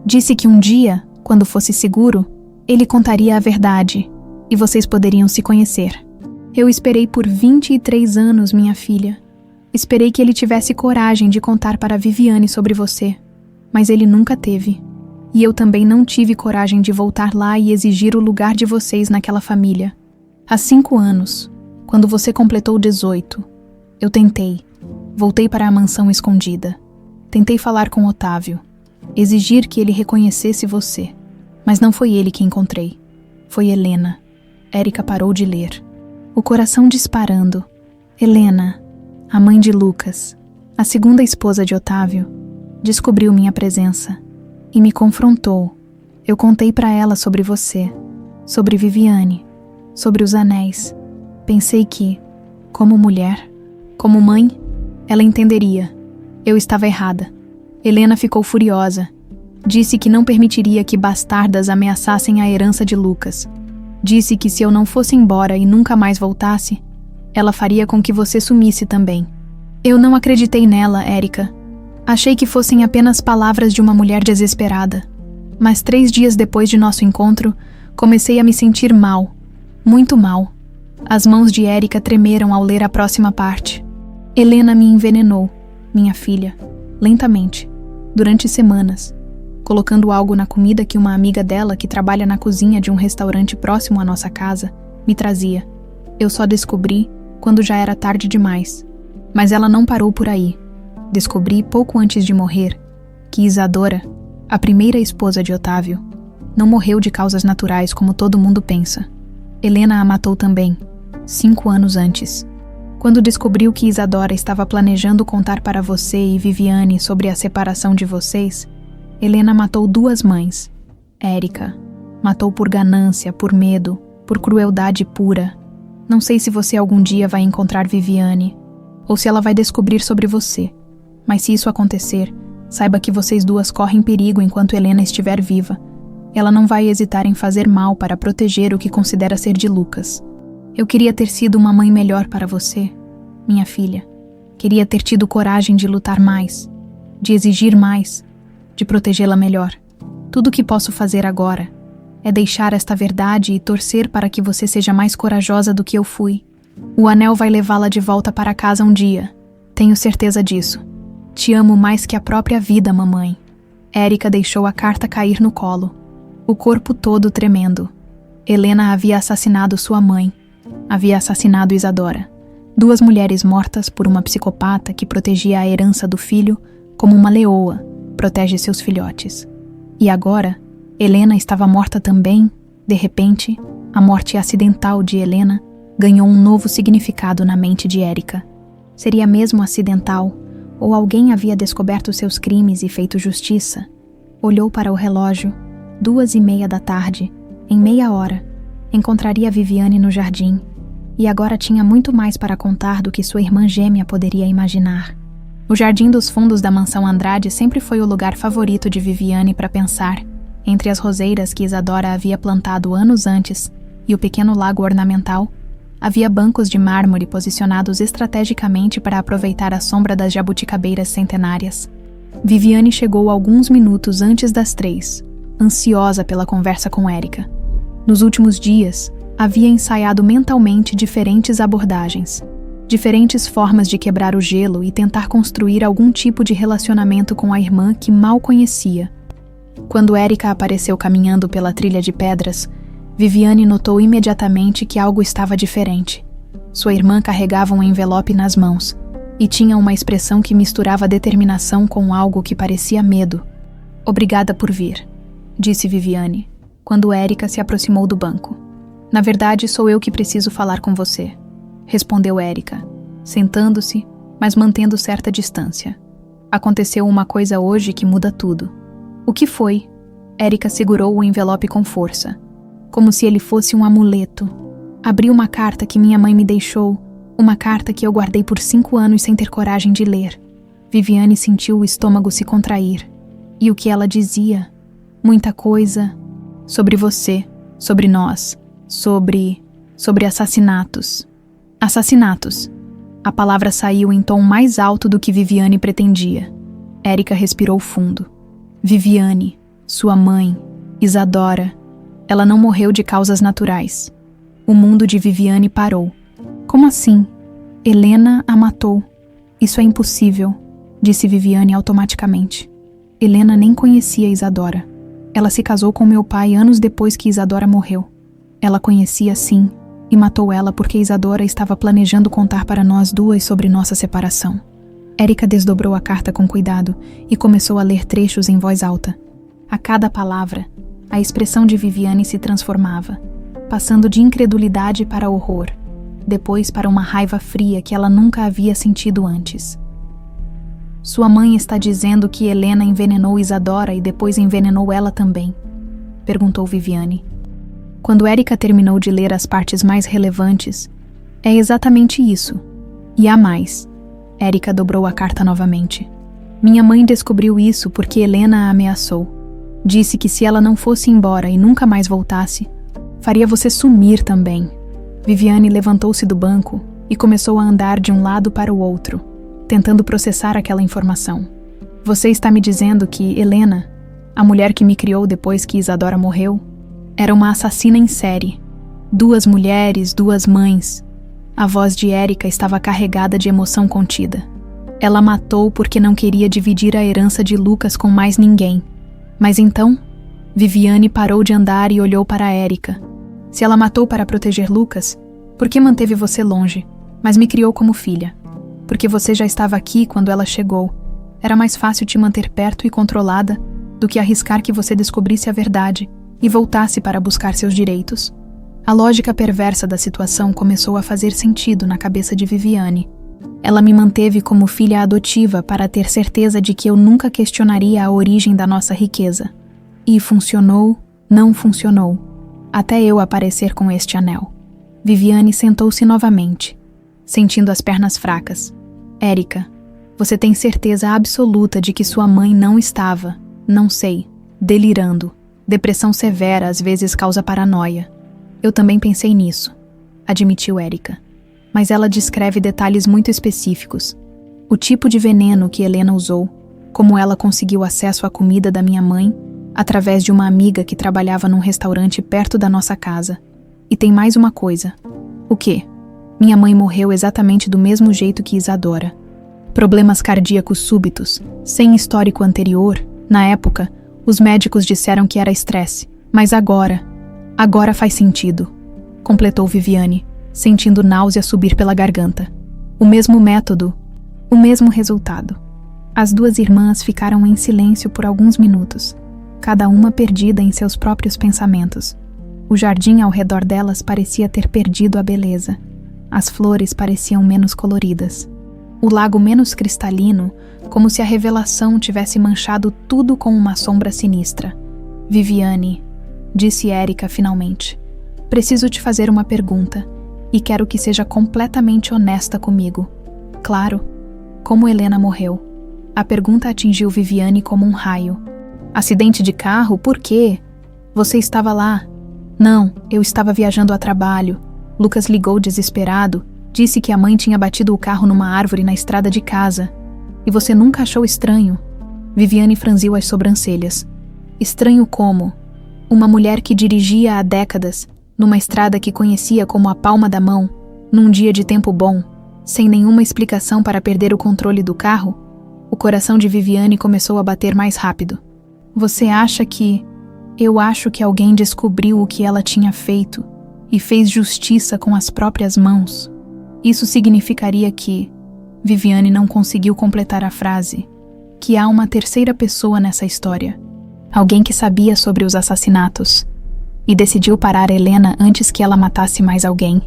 Disse que um dia, quando fosse seguro, ele contaria a verdade e vocês poderiam se conhecer. Eu esperei por 23 anos, minha filha. Esperei que ele tivesse coragem de contar para Viviane sobre você, mas ele nunca teve. E eu também não tive coragem de voltar lá e exigir o lugar de vocês naquela família. Há 5 anos, quando você completou 18, eu tentei. Voltei para a mansão escondida. Tentei falar com Otávio. Exigir que ele reconhecesse você. Mas não foi ele que encontrei. Foi Helena. Érica parou de ler. O coração disparando. Helena, a mãe de Lucas, a segunda esposa de Otávio, descobriu minha presença e me confrontou. Eu contei para ela sobre você, sobre Viviane, sobre os anéis. Pensei que, como mulher, como mãe, ela entenderia. Eu estava errada. Helena ficou furiosa. Disse que não permitiria que bastardas ameaçassem a herança de Lucas. Disse que se eu não fosse embora e nunca mais voltasse, ela faria com que você sumisse também. Eu não acreditei nela, Érica. Achei que fossem apenas palavras de uma mulher desesperada. Mas 3 dias depois de nosso encontro, comecei a me sentir mal. Muito mal. As mãos de Érica tremeram ao ler a próxima parte. Helena me envenenou, minha filha, lentamente, durante semanas, colocando algo na comida que uma amiga dela, que trabalha na cozinha de um restaurante próximo à nossa casa, me trazia. Eu só descobri quando já era tarde demais. Mas ela não parou por aí. Descobri, pouco antes de morrer, que Isadora, a primeira esposa de Otávio, não morreu de causas naturais como todo mundo pensa. Helena a matou também, 5 anos antes. Quando descobriu que Isadora estava planejando contar para você e Viviane sobre a separação de vocês, Helena matou 2 mães. Érica matou por ganância, por medo, por crueldade pura. Não sei se você algum dia vai encontrar Viviane, ou se ela vai descobrir sobre você. Mas se isso acontecer, saiba que vocês 2 correm perigo enquanto Helena estiver viva. Ela não vai hesitar em fazer mal para proteger o que considera ser de Lucas. Eu queria ter sido uma mãe melhor para você, minha filha. Queria ter tido coragem de lutar mais, de exigir mais, de protegê-la melhor. Tudo o que posso fazer agora é deixar esta verdade e torcer para que você seja mais corajosa do que eu fui. O anel vai levá-la de volta para casa um dia. Tenho certeza disso. Te amo mais que a própria vida, mamãe. Érica deixou a carta cair no colo, o corpo todo tremendo. Helena havia assassinado sua mãe. Havia assassinado Isadora. 2 mulheres mortas por uma psicopata que protegia a herança do filho como uma leoa protege seus filhotes. E agora, Helena estava morta também. De repente, a morte acidental de Helena ganhou um novo significado na mente de Érica. Seria mesmo acidental, ou alguém havia descoberto seus crimes e feito justiça? Olhou para o relógio, 2:30 da tarde. Em meia hora, encontraria Viviane no jardim, e agora tinha muito mais para contar do que sua irmã gêmea poderia imaginar. O jardim dos fundos da mansão Andrade sempre foi o lugar favorito de Viviane para pensar, entre as roseiras que Isadora havia plantado anos antes e o pequeno lago ornamental. Havia bancos de mármore posicionados estrategicamente para aproveitar a sombra das jabuticabeiras centenárias. Viviane chegou alguns minutos antes das 3, ansiosa pela conversa com Érica. Nos últimos dias, havia ensaiado mentalmente diferentes abordagens, diferentes formas de quebrar o gelo e tentar construir algum tipo de relacionamento com a irmã que mal conhecia. Quando Érica apareceu caminhando pela trilha de pedras, Viviane notou imediatamente que algo estava diferente. Sua irmã carregava um envelope nas mãos e tinha uma expressão que misturava determinação com algo que parecia medo. "Obrigada por vir", disse Viviane, quando Érica se aproximou do banco. "Na verdade, sou eu que preciso falar com você", respondeu Érica, sentando-se, mas mantendo certa distância. "Aconteceu uma coisa hoje que muda tudo." "O que foi?" Érica segurou o envelope com força, como se ele fosse um amuleto. "Abri uma carta que minha mãe me deixou, uma carta que eu guardei por 5 anos sem ter coragem de ler." Viviane sentiu o estômago se contrair. E o que ela dizia? Muita coisa. Sobre você, sobre nós, sobre assassinatos. Assassinatos. A palavra saiu em tom mais alto do que Viviane pretendia. Érica respirou fundo. Viviane, sua mãe, Isadora. Ela não morreu de causas naturais. O mundo de Viviane parou. "Como assim? Helena a matou. Isso é impossível", disse Viviane automaticamente. Helena nem conhecia Isadora. Ela se casou com meu pai anos depois que Isadora morreu. Ela conhecia sim, e matou ela porque Isadora estava planejando contar para nós duas sobre nossa separação. Érica desdobrou a carta com cuidado e começou a ler trechos em voz alta. A cada palavra, a expressão de Viviane se transformava, passando de incredulidade para horror, depois para uma raiva fria que ela nunca havia sentido antes. "Sua mãe está dizendo que Helena envenenou Isadora e depois envenenou ela também?" perguntou Viviane. Quando Érica terminou de ler as partes mais relevantes, "É exatamente isso. E há mais." Érica dobrou a carta novamente. "Minha mãe descobriu isso porque Helena a ameaçou. Disse que se ela não fosse embora e nunca mais voltasse, faria você sumir também." Viviane levantou-se do banco e começou a andar de um lado para o outro, tentando processar aquela informação. "Você está me dizendo que Helena, a mulher que me criou depois que Isadora morreu, era uma assassina em série. 2 mulheres, 2 mães." A voz de Érica estava carregada de emoção contida. "Ela matou porque não queria dividir a herança de Lucas com mais ninguém. Mas então?" Viviane parou de andar e olhou para Érica. "Se ela matou para proteger Lucas, por que manteve você longe, mas me criou como filha? Porque você já estava aqui quando ela chegou. Era mais fácil te manter perto e controlada do que arriscar que você descobrisse a verdade e voltasse para buscar seus direitos." A lógica perversa da situação começou a fazer sentido na cabeça de Viviane. Ela me manteve como filha adotiva para ter certeza de que eu nunca questionaria a origem da nossa riqueza. E funcionou, não funcionou, até eu aparecer com este anel. Viviane sentou-se novamente, sentindo as pernas fracas. "Érica, você tem certeza absoluta de que sua mãe não estava, não sei, delirando. Depressão severa às vezes causa paranoia." "Eu também pensei nisso", admitiu Érica. "Mas ela descreve detalhes muito específicos. O tipo de veneno que Helena usou, como ela conseguiu acesso à comida da minha mãe, através de uma amiga que trabalhava num restaurante perto da nossa casa. E tem mais uma coisa." "O quê?" "Minha mãe morreu exatamente do mesmo jeito que Isadora. Problemas cardíacos súbitos, sem histórico anterior. Na época, os médicos disseram que era estresse, mas agora faz sentido", completou Viviane, sentindo náusea subir pela garganta. "O mesmo método, o mesmo resultado." As 2 irmãs ficaram em silêncio por alguns minutos, cada uma perdida em seus próprios pensamentos. O jardim ao redor delas parecia ter perdido a beleza. As flores pareciam menos coloridas. O lago menos cristalino, como se a revelação tivesse manchado tudo com uma sombra sinistra. "Viviane", disse Érica finalmente, Preciso te fazer uma pergunta, e quero que seja completamente honesta comigo. Claro, como Helena morreu? A pergunta atingiu Viviane como um raio. Acidente de carro? Por quê? Você estava lá? Não, eu estava viajando a trabalho. Lucas ligou desesperado, disse que a mãe tinha batido o carro numa árvore na estrada de casa. E você nunca achou estranho? Viviane franziu as sobrancelhas. Estranho como? Uma mulher que dirigia há décadas, numa estrada que conhecia como a palma da mão, num dia de tempo bom, sem nenhuma explicação para perder o controle do carro? O coração de Viviane começou a bater mais rápido. Você acha que... Eu acho que alguém descobriu o que ela tinha feito e fez justiça com as próprias mãos. Isso significaria que... Viviane não conseguiu completar a frase. Que há uma terceira pessoa nessa história. Alguém que sabia sobre os assassinatos e decidiu parar Helena antes que ela matasse mais alguém.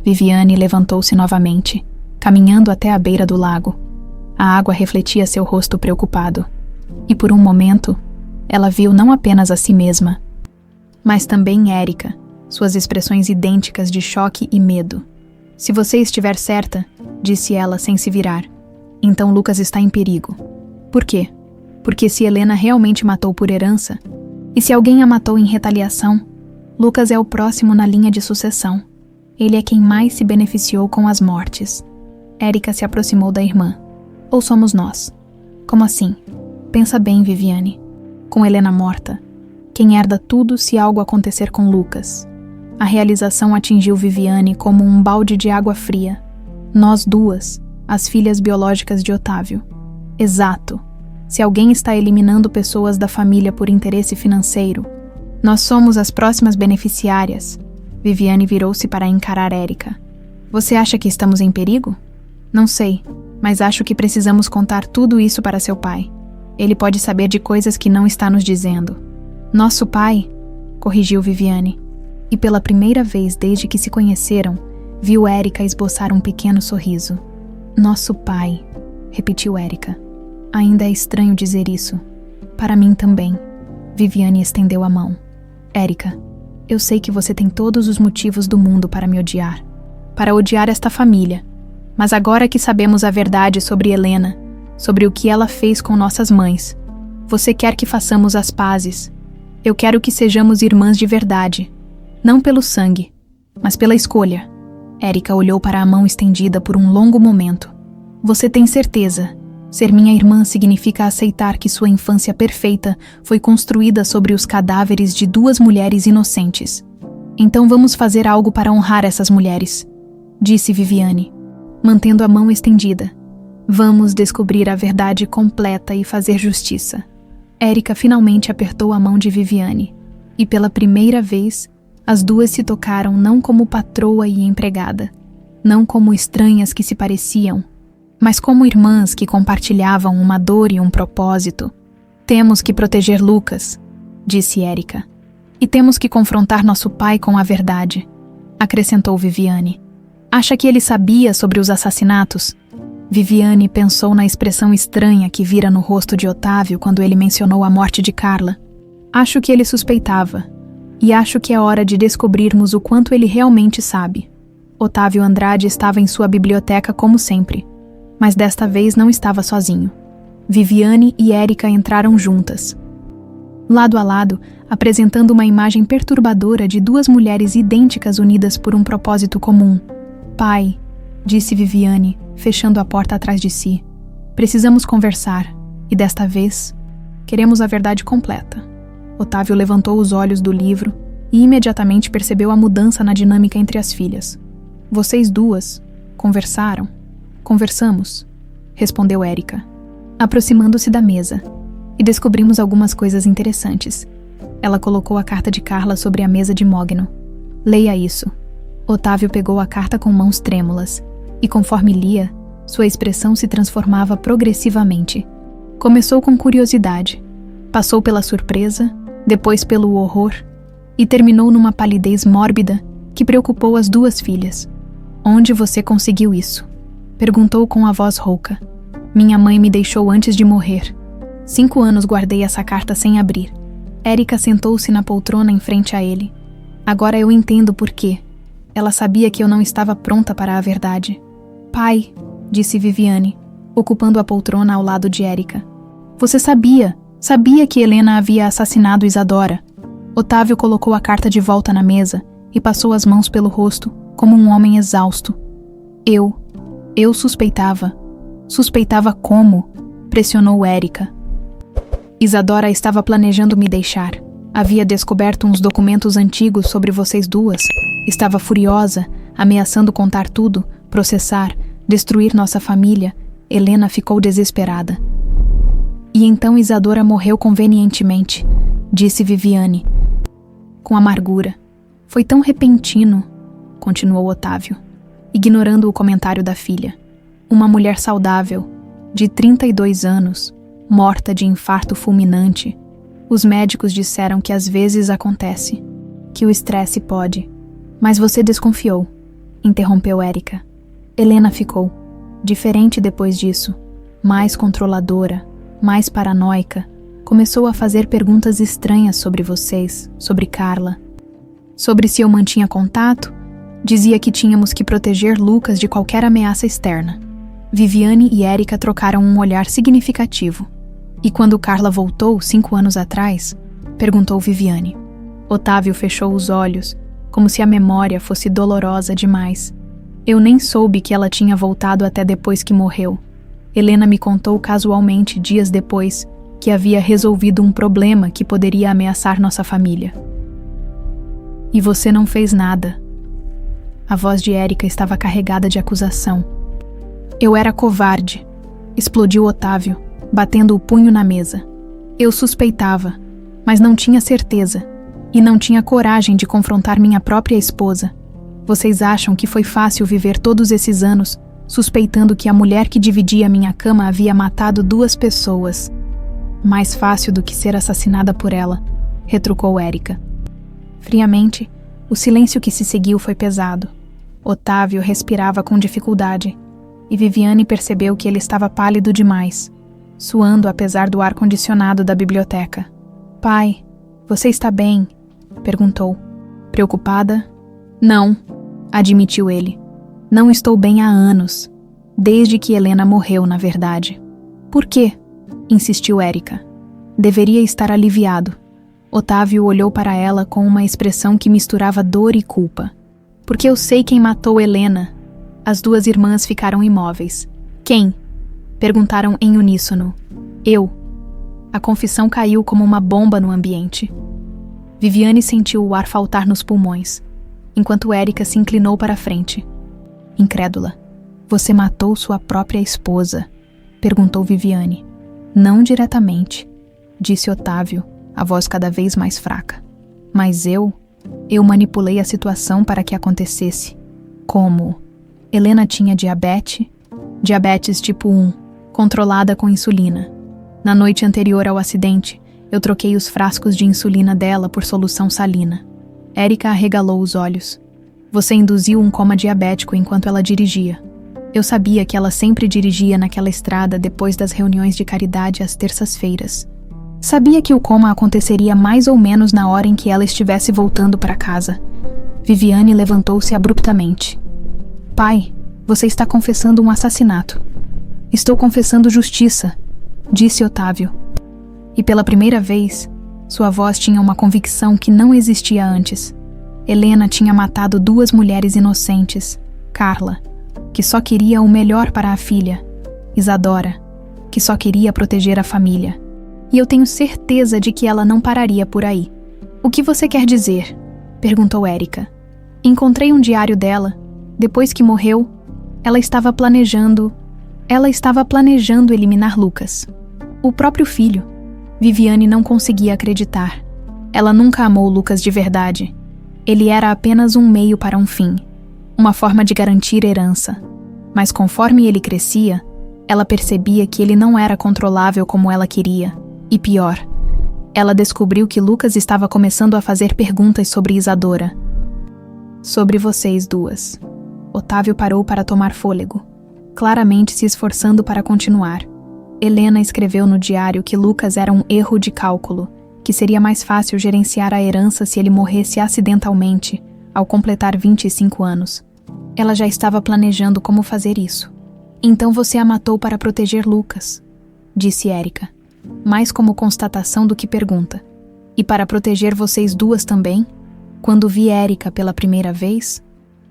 Viviane levantou-se novamente, caminhando até a beira do lago. A água refletia seu rosto preocupado. E por um momento, ela viu não apenas a si mesma, mas também Érica, suas expressões idênticas de choque e medo. Se você estiver certa, disse ela sem se virar, então Lucas está em perigo. Por quê? Porque se Helena realmente matou por herança, e se alguém a matou em retaliação, Lucas é o próximo na linha de sucessão. Ele é quem mais se beneficiou com as mortes. Érica se aproximou da irmã. Ou somos nós? Como assim? Pensa bem, Viviane. Com Helena morta, quem herda tudo se algo acontecer com Lucas? A realização atingiu Viviane como um balde de água fria. Nós duas, as filhas biológicas de Otávio. Exato. Se alguém está eliminando pessoas da família por interesse financeiro, nós somos as próximas beneficiárias. Viviane virou-se para encarar Érica. Você acha que estamos em perigo? Não sei, mas acho que precisamos contar tudo isso para seu pai. Ele pode saber de coisas que não está nos dizendo. Nosso pai? Corrigiu Viviane. E pela primeira vez desde que se conheceram, viu Érica esboçar um pequeno sorriso. Nosso pai, repetiu Érica. Ainda é estranho dizer isso. Para mim também. Viviane estendeu a mão. Érica, eu sei que você tem todos os motivos do mundo para me odiar. Para odiar esta família. Mas agora que sabemos a verdade sobre Helena, sobre o que ela fez com nossas mães, você quer que façamos as pazes. Eu quero que sejamos irmãs de verdade. Não pelo sangue, mas pela escolha. Érica olhou para a mão estendida por um longo momento. Você tem certeza? Ser minha irmã significa aceitar que sua infância perfeita foi construída sobre os cadáveres de duas mulheres inocentes. Então vamos fazer algo para honrar essas mulheres, disse Viviane, mantendo a mão estendida. Vamos descobrir a verdade completa e fazer justiça. Érica finalmente apertou a mão de Viviane, e pela primeira vez, as duas se tocaram não como patroa e empregada, não como estranhas que se pareciam, mas como irmãs que compartilhavam uma dor e um propósito. Temos que proteger Lucas, disse Érica. E temos que confrontar nosso pai com a verdade, acrescentou Viviane. Acha que ele sabia sobre os assassinatos? Viviane pensou na expressão estranha que vira no rosto de Otávio quando ele mencionou a morte de Carla. Acho que ele suspeitava, e acho que é hora de descobrirmos o quanto ele realmente sabe. Otávio Andrade estava em sua biblioteca como sempre, mas desta vez não estava sozinho. Viviane e Érica entraram juntas, lado a lado, apresentando uma imagem perturbadora de duas mulheres idênticas unidas por um propósito comum. Pai, disse Viviane, fechando a porta atrás de si. Precisamos conversar, e desta vez, queremos a verdade completa. Otávio levantou os olhos do livro e imediatamente percebeu a mudança na dinâmica entre as filhas. Vocês duas conversaram? Conversamos, respondeu Érica, aproximando-se da mesa, e descobrimos algumas coisas interessantes. Ela colocou a carta de Carla sobre a mesa de mogno. Leia isso. Otávio pegou a carta com mãos trêmulas, e conforme lia, sua expressão se transformava progressivamente. Começou com curiosidade, passou pela surpresa, depois pelo horror, e terminou numa palidez mórbida que preocupou as duas filhas. Onde você conseguiu isso? Perguntou com a voz rouca. Minha mãe me deixou antes de morrer. 5 anos guardei essa carta sem abrir. Érica sentou-se na poltrona em frente a ele. Agora eu entendo por quê. Ela sabia que eu não estava pronta para a verdade. Pai, disse Viviane, ocupando a poltrona ao lado de Érica. Você sabia que Helena havia assassinado Isadora. Otávio colocou a carta de volta na mesa e passou as mãos pelo rosto, como um homem exausto. Eu suspeitava. Suspeitava como? Pressionou Érica. Isadora estava planejando me deixar. Havia descoberto uns documentos antigos sobre vocês duas. Estava furiosa, ameaçando contar tudo, processar, destruir nossa família. Helena ficou desesperada. E então Isadora morreu convenientemente, disse Viviane, com amargura. Foi tão repentino, continuou Otávio, ignorando o comentário da filha. Uma mulher saudável, de 32 anos, morta de infarto fulminante. Os médicos disseram que às vezes acontece, que o estresse pode. Mas você desconfiou, interrompeu Érica. Helena ficou, diferente depois disso, mais controladora, mais paranoica. Começou a fazer perguntas estranhas sobre vocês, sobre Carla. Sobre se eu mantinha contato, dizia que tínhamos que proteger Lucas de qualquer ameaça externa. Viviane e Érica trocaram um olhar significativo. E quando Carla voltou 5 anos atrás, perguntou Viviane. Otávio fechou os olhos, como se a memória fosse dolorosa demais. Eu nem soube que ela tinha voltado até depois que morreu. Helena me contou casualmente dias depois que havia resolvido um problema que poderia ameaçar nossa família. E você não fez nada. A voz de Érica estava carregada de acusação. Eu era covarde, explodiu Otávio, batendo o punho na mesa. Eu suspeitava, mas não tinha certeza, e não tinha coragem de confrontar minha própria esposa. Vocês acham que foi fácil viver todos esses anos, suspeitando que a mulher que dividia minha cama havia matado 2 pessoas. Mais fácil do que ser assassinada por ela, retrucou Érica. Friamente, o silêncio que se seguiu foi pesado. Otávio respirava com dificuldade, e Viviane percebeu que ele estava pálido demais, suando apesar do ar-condicionado da biblioteca. Pai, você está bem? Perguntou. Preocupada? Não, admitiu ele. Não estou bem há anos, desde que Helena morreu, na verdade. Por quê? Insistiu Érica. Deveria estar aliviado. Otávio olhou para ela com uma expressão que misturava dor e culpa. Porque eu sei quem matou Helena. As 2 irmãs ficaram imóveis. Quem? Perguntaram em uníssono. Eu. A confissão caiu como uma bomba no ambiente. Viviane sentiu o ar faltar nos pulmões, enquanto Érica se inclinou para a frente. Incrédula. Você matou sua própria esposa? Perguntou Viviane. Não diretamente, disse Otávio, a voz cada vez mais fraca. Mas eu manipulei a situação para que acontecesse. Como? Helena tinha diabetes tipo 1, controlada com insulina. Na noite anterior ao acidente, eu troquei os frascos de insulina dela por solução salina. Érica arregalou os olhos. Você induziu um coma diabético enquanto ela dirigia. Eu sabia que ela sempre dirigia naquela estrada depois das reuniões de caridade às terças-feiras. Sabia que o coma aconteceria mais ou menos na hora em que ela estivesse voltando para casa. Viviane levantou-se abruptamente. Pai, você está confessando um assassinato. Estou confessando justiça, disse Otávio. E pela primeira vez, sua voz tinha uma convicção que não existia antes. Helena tinha matado 2 mulheres inocentes, Carla, que só queria o melhor para a filha, Isadora, que só queria proteger a família. E eu tenho certeza de que ela não pararia por aí. O que você quer dizer? Perguntou Érica. Encontrei um diário dela. Depois que morreu, ela estava planejando eliminar Lucas. O próprio filho. Viviane não conseguia acreditar. Ela nunca amou Lucas de verdade. Ele era apenas um meio para um fim, uma forma de garantir herança. Mas conforme ele crescia, ela percebia que ele não era controlável como ela queria. E pior, ela descobriu que Lucas estava começando a fazer perguntas sobre Isadora. Sobre vocês 2. Otávio parou para tomar fôlego, claramente se esforçando para continuar. Helena escreveu no diário que Lucas era um erro de cálculo que seria mais fácil gerenciar a herança se ele morresse acidentalmente, ao completar 25 anos. Ela já estava planejando como fazer isso. Então você a matou para proteger Lucas, disse Erika, mais como constatação do que pergunta. E para proteger vocês duas também? Quando vi Erika pela primeira vez,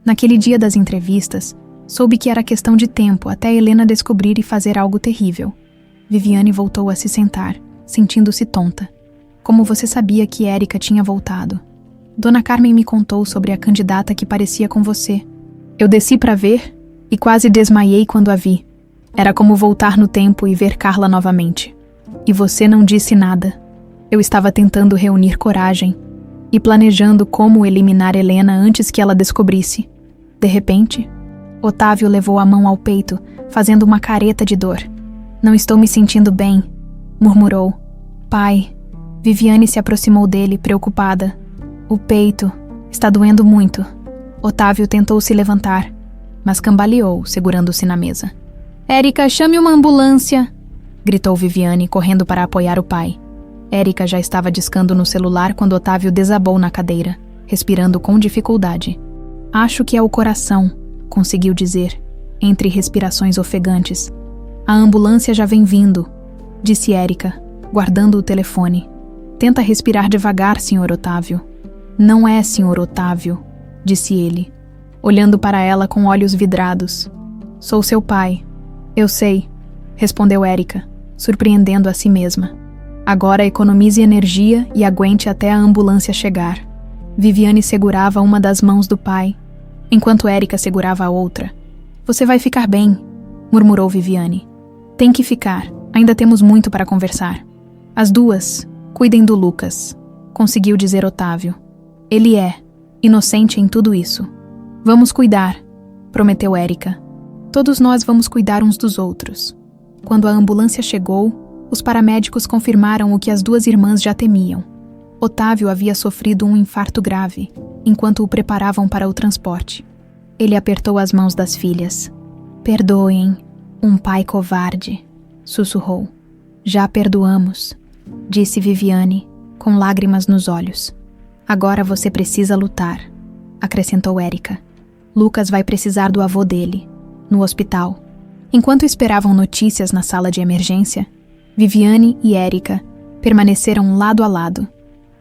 naquele dia das entrevistas, soube que era questão de tempo até Helena descobrir e fazer algo terrível. Viviane voltou a se sentar, sentindo-se tonta. Como você sabia que Erika tinha voltado? Dona Carmen me contou sobre a candidata que parecia com você. Eu desci para ver e quase desmaiei quando a vi. Era como voltar no tempo e ver Carla novamente. E você não disse nada. Eu estava tentando reunir coragem e planejando como eliminar Helena antes que ela descobrisse. De repente, Otávio levou a mão ao peito, fazendo uma careta de dor. Não estou me sentindo bem, murmurou. Pai. Viviane se aproximou dele, preocupada. O peito está doendo muito. Otávio tentou se levantar, mas cambaleou, segurando-se na mesa. Erika, chame uma ambulância, gritou Viviane, correndo para apoiar o pai. Erika já estava discando no celular quando Otávio desabou na cadeira, respirando com dificuldade. Acho que é o coração, conseguiu dizer, entre respirações ofegantes. A ambulância já vem vindo, disse Erika, guardando o telefone. Tenta respirar devagar, Sr. Otávio. Não é, Sr. Otávio, disse ele, olhando para ela com olhos vidrados. Sou seu pai. Eu sei, respondeu Erika, surpreendendo a si mesma. Agora economize energia e aguente até a ambulância chegar. Viviane segurava uma das mãos do pai, enquanto Erika segurava a outra. Você vai ficar bem, murmurou Viviane. Tem que ficar, ainda temos muito para conversar. As duas, cuidem do Lucas, conseguiu dizer Otávio. Ele é inocente em tudo isso. Vamos cuidar, prometeu Erika. Todos nós vamos cuidar uns dos outros. Quando a ambulância chegou, os paramédicos confirmaram o que as duas irmãs já temiam. Otávio havia sofrido um infarto grave, enquanto o preparavam para o transporte. Ele apertou as mãos das filhas. Perdoem, um pai covarde, sussurrou. Já perdoamos, disse Viviane, com lágrimas nos olhos. Agora você precisa lutar, acrescentou Erika. Lucas vai precisar do avô dele, no hospital. Enquanto esperavam notícias na sala de emergência, Viviane e Erika permaneceram lado a lado,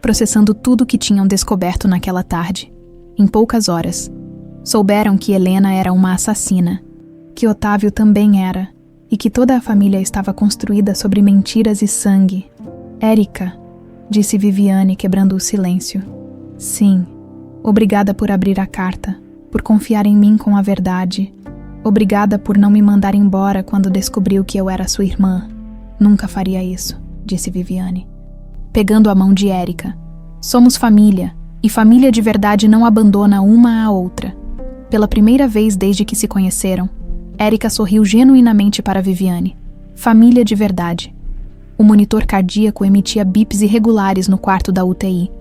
processando tudo o que tinham descoberto naquela tarde. Em poucas horas, souberam que Helena era uma assassina, que Otávio também era, e que toda a família estava construída sobre mentiras e sangue. Erika, disse Viviane, quebrando o silêncio. Sim, obrigada por abrir a carta, por confiar em mim com a verdade. Obrigada por não me mandar embora quando descobriu que eu era sua irmã. Nunca faria isso, disse Viviane, pegando a mão de Erika. Somos família, e família de verdade não abandona uma à outra. Pela primeira vez desde que se conheceram, Erika sorriu genuinamente para Viviane. Família de verdade. O monitor cardíaco emitia bips irregulares no quarto da UTI,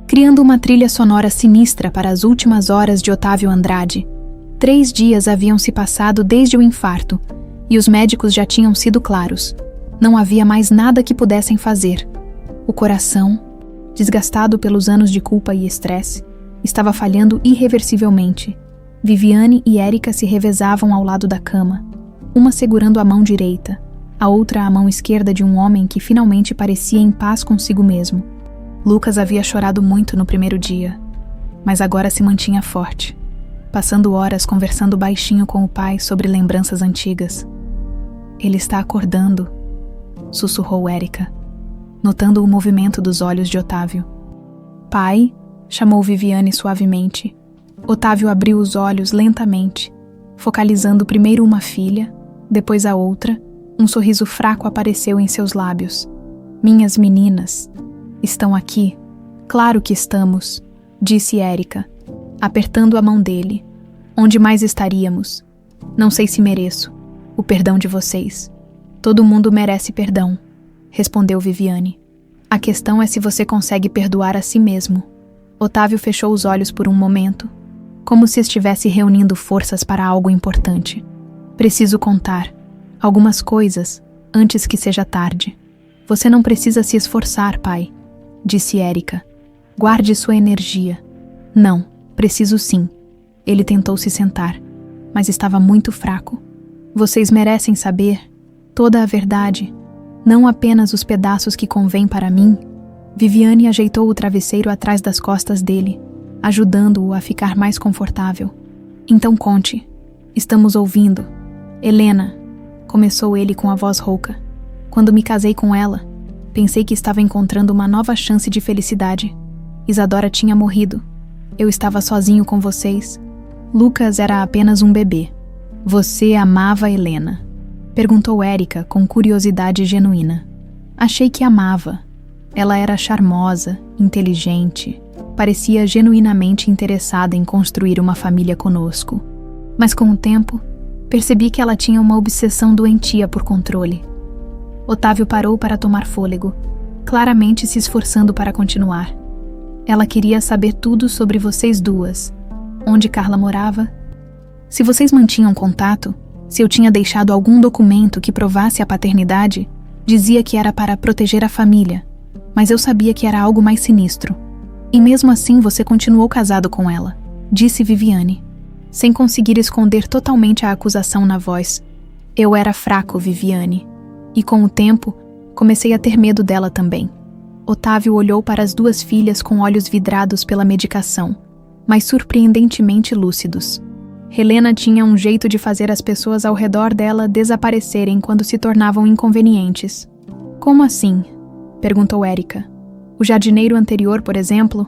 criando uma trilha sonora sinistra para as últimas horas de Otávio Andrade. 3 dias haviam se passado desde o infarto, e os médicos já tinham sido claros. Não havia mais nada que pudessem fazer. O coração, desgastado pelos anos de culpa e estresse, estava falhando irreversivelmente. Viviane e Erika se revezavam ao lado da cama, uma segurando a mão direita, a outra a mão esquerda de um homem que finalmente parecia em paz consigo mesmo. Lucas havia chorado muito no primeiro dia, mas agora se mantinha forte, passando horas conversando baixinho com o pai sobre lembranças antigas. Ele está acordando, sussurrou Erika, notando o movimento dos olhos de Otávio. Pai, chamou Viviane suavemente. Otávio abriu os olhos lentamente, focalizando primeiro uma filha, depois a outra. Um sorriso fraco apareceu em seus lábios. Minhas meninas, estão aqui? Claro que estamos, disse Erika, apertando a mão dele. Onde mais estaríamos? Não sei se mereço o perdão de vocês. Todo mundo merece perdão, respondeu Viviane. A questão é se você consegue perdoar a si mesmo. Otávio fechou os olhos por um momento, como se estivesse reunindo forças para algo importante. Preciso contar algumas coisas antes que seja tarde. Você não precisa se esforçar, pai. disse Érica. Guarde sua energia. Não, preciso sim. Ele tentou se sentar, mas estava muito fraco. Vocês merecem saber toda a verdade, não apenas os pedaços que convêm para mim. Viviane ajeitou o travesseiro atrás das costas dele, ajudando-o a ficar mais confortável. Então conte. Estamos ouvindo. Helena, começou ele com a voz rouca. Quando me casei com ela, pensei que estava encontrando uma nova chance de felicidade. Isadora tinha morrido. Eu estava sozinho com vocês. Lucas era apenas um bebê. Você amava Helena? Perguntou Érica com curiosidade genuína. Achei que amava. Ela era charmosa, inteligente, parecia genuinamente interessada em construir uma família conosco. Mas com o tempo, percebi que ela tinha uma obsessão doentia por controle. Otávio parou para tomar fôlego, claramente se esforçando para continuar. Ela queria saber tudo sobre vocês duas. Onde Carla morava? Se vocês mantinham contato, se eu tinha deixado algum documento que provasse a paternidade, dizia que era para proteger a família, mas eu sabia que era algo mais sinistro. E mesmo assim você continuou casado com ela, disse Viviane, sem conseguir esconder totalmente a acusação na voz. Eu era fraco, Viviane, e com o tempo, comecei a ter medo dela também. Otávio olhou para as duas filhas com olhos vidrados pela medicação, mas surpreendentemente lúcidos. Helena tinha um jeito de fazer as pessoas ao redor dela desaparecerem quando se tornavam inconvenientes. Como assim? Perguntou Érica. O jardineiro anterior, por exemplo,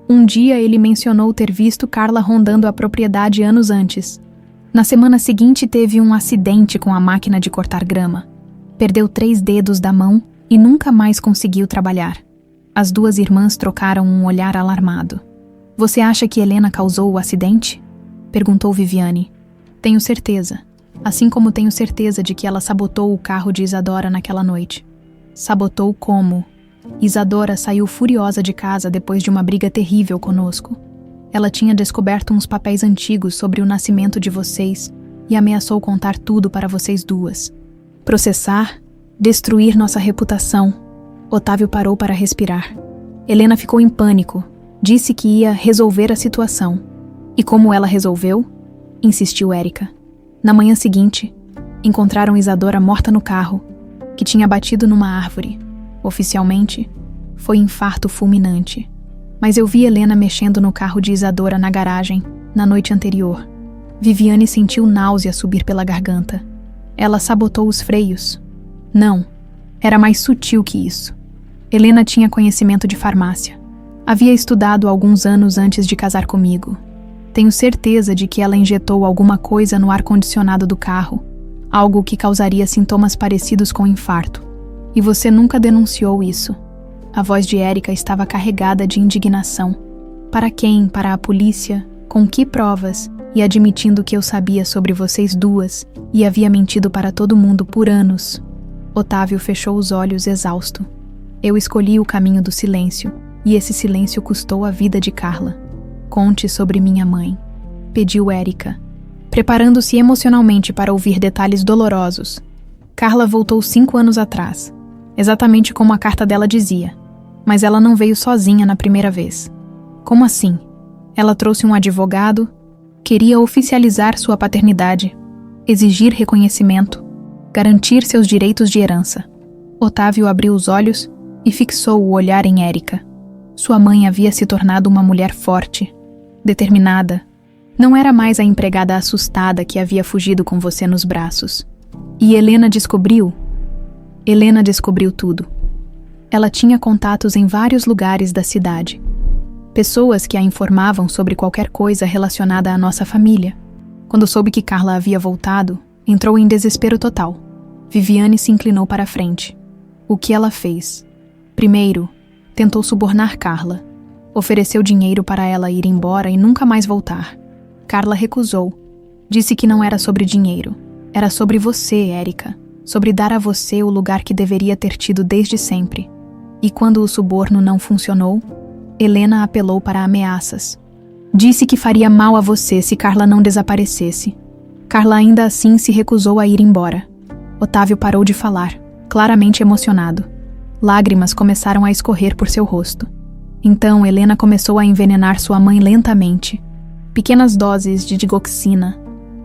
um dia ele mencionou ter visto Carla rondando a propriedade anos antes. Na semana seguinte teve um acidente com a máquina de cortar grama. Perdeu 3 dedos da mão e nunca mais conseguiu trabalhar. As duas irmãs trocaram um olhar alarmado. Você acha que Helena causou o acidente? Perguntou Viviane. Tenho certeza, assim como tenho certeza de que ela sabotou o carro de Isadora naquela noite. Sabotou como? Isadora saiu furiosa de casa depois de uma briga terrível conosco. Ela tinha descoberto uns papéis antigos sobre o nascimento de vocês e ameaçou contar tudo para vocês duas. Processar, destruir nossa reputação. Otávio parou para respirar. Helena ficou em pânico. Disse que ia resolver a situação. E como ela resolveu? Insistiu Érica. Na manhã seguinte, encontraram Isadora morta no carro, que tinha batido numa árvore. Oficialmente, foi infarto fulminante. Mas eu vi Helena mexendo no carro de Isadora na garagem, na noite anterior. Viviane sentiu náusea subir pela garganta. Ela sabotou os freios. Não, era mais sutil que isso. Helena tinha conhecimento de farmácia. Havia estudado alguns anos antes de casar comigo. Tenho certeza de que ela injetou alguma coisa no ar-condicionado do carro, algo que causaria sintomas parecidos com infarto. E você nunca denunciou isso. A voz de Érica estava carregada de indignação. Para quem? Para a polícia? Com que provas? E admitindo que eu sabia sobre vocês duas e havia mentido para todo mundo por anos. Otávio fechou os olhos exausto. Eu escolhi o caminho do silêncio, e esse silêncio custou a vida de Carla. Conte sobre minha mãe, pediu Érica, preparando-se emocionalmente para ouvir detalhes dolorosos. Carla voltou 5 anos atrás, exatamente como a carta dela dizia, mas ela não veio sozinha na primeira vez. Como assim? Ela trouxe um advogado, queria oficializar sua paternidade, exigir reconhecimento, garantir seus direitos de herança. Otávio abriu os olhos e fixou o olhar em Érica. Sua mãe havia se tornado uma mulher forte, determinada. Não era mais a empregada assustada que havia fugido com você nos braços. E Helena descobriu tudo. Ela tinha contatos em vários lugares da cidade. Pessoas que a informavam sobre qualquer coisa relacionada à nossa família. Quando soube que Carla havia voltado, entrou em desespero total. Viviane se inclinou para a frente. O que ela fez? Primeiro, tentou subornar Carla. Ofereceu dinheiro para ela ir embora e nunca mais voltar. Carla recusou. Disse que não era sobre dinheiro. Era sobre você, Érica. Sobre dar a você o lugar que deveria ter tido desde sempre. E quando o suborno não funcionou, Helena apelou para ameaças. Disse que faria mal a você se Carla não desaparecesse. Carla ainda assim se recusou a ir embora. Otávio parou de falar, claramente emocionado. Lágrimas começaram a escorrer por seu rosto. Então, Helena começou a envenenar sua mãe lentamente. Pequenas doses de digoxina,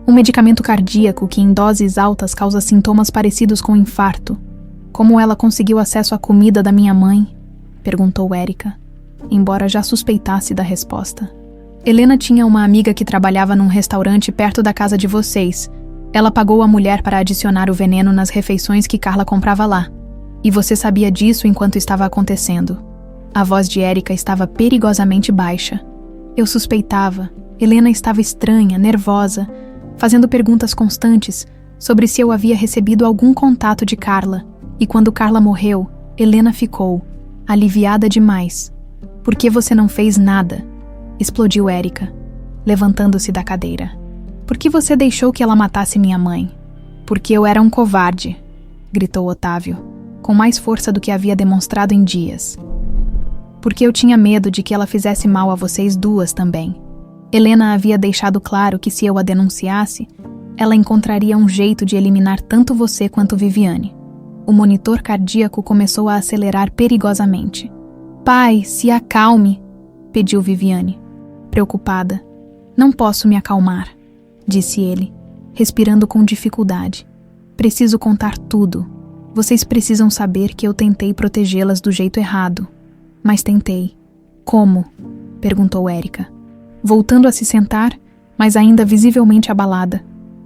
um medicamento cardíaco que em doses altas causa sintomas parecidos com infarto. Como ela conseguiu acesso à comida da minha mãe? Perguntou Erika, embora já suspeitasse da resposta. Helena tinha uma amiga que trabalhava num restaurante perto da casa de vocês. Ela pagou a mulher para adicionar o veneno nas refeições que Carla comprava lá. E você sabia disso enquanto estava acontecendo. A voz de Erika estava perigosamente baixa. Eu suspeitava. Helena estava estranha, nervosa, fazendo perguntas constantes sobre se eu havia recebido algum contato de Carla. E quando Carla morreu, Helena ficou aliviada demais. Por que você não fez nada? Explodiu Erika, levantando-se da cadeira. Por que você deixou que ela matasse minha mãe? Porque eu era um covarde, gritou Otávio, com mais força do que havia demonstrado em dias. Porque eu tinha medo de que ela fizesse mal a vocês duas também. Helena havia deixado claro que se eu a denunciasse, ela encontraria um jeito de eliminar tanto você quanto Viviane. O monitor cardíaco começou a acelerar perigosamente. Pai, se acalme, pediu Viviane, preocupada. Não posso me acalmar, disse ele, respirando com dificuldade. Preciso contar tudo. Vocês precisam saber que eu tentei protegê-las do jeito errado. Mas tentei. Como? Perguntou Erika. Voltando a se sentar, mas ainda visivelmente abalada.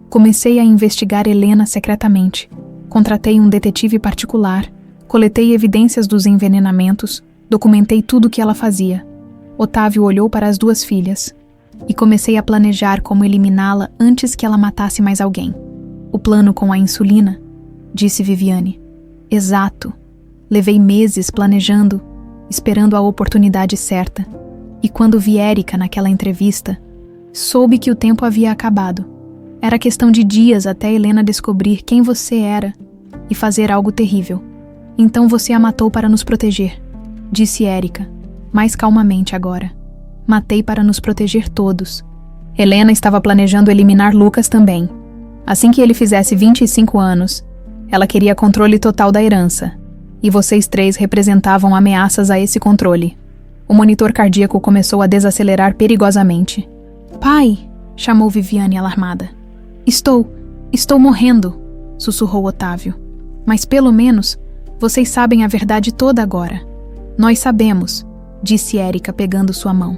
Comecei a investigar Helena secretamente. Contratei um detetive particular, coletei evidências dos envenenamentos, documentei tudo o que ela fazia. Otávio olhou para as duas filhas e comecei a planejar como eliminá-la antes que ela matasse mais alguém. O plano com a insulina, disse Viviane. Exato. Levei meses planejando, esperando a oportunidade certa. E quando vi Erika naquela entrevista, soube que o tempo havia acabado. Era questão de dias até Helena descobrir quem você era e fazer algo terrível. Então você a matou para nos proteger, disse Erika, mais calmamente agora. Matei para nos proteger todos. Helena estava planejando eliminar Lucas também. Assim que ele fizesse 25 anos, ela queria controle total da herança. E vocês três representavam ameaças a esse controle. O monitor cardíaco começou a desacelerar perigosamente. Pai, chamou Viviane alarmada. Estou morrendo, sussurrou Otávio. Mas pelo menos, vocês sabem a verdade toda agora. Nós sabemos, disse Erika pegando sua mão.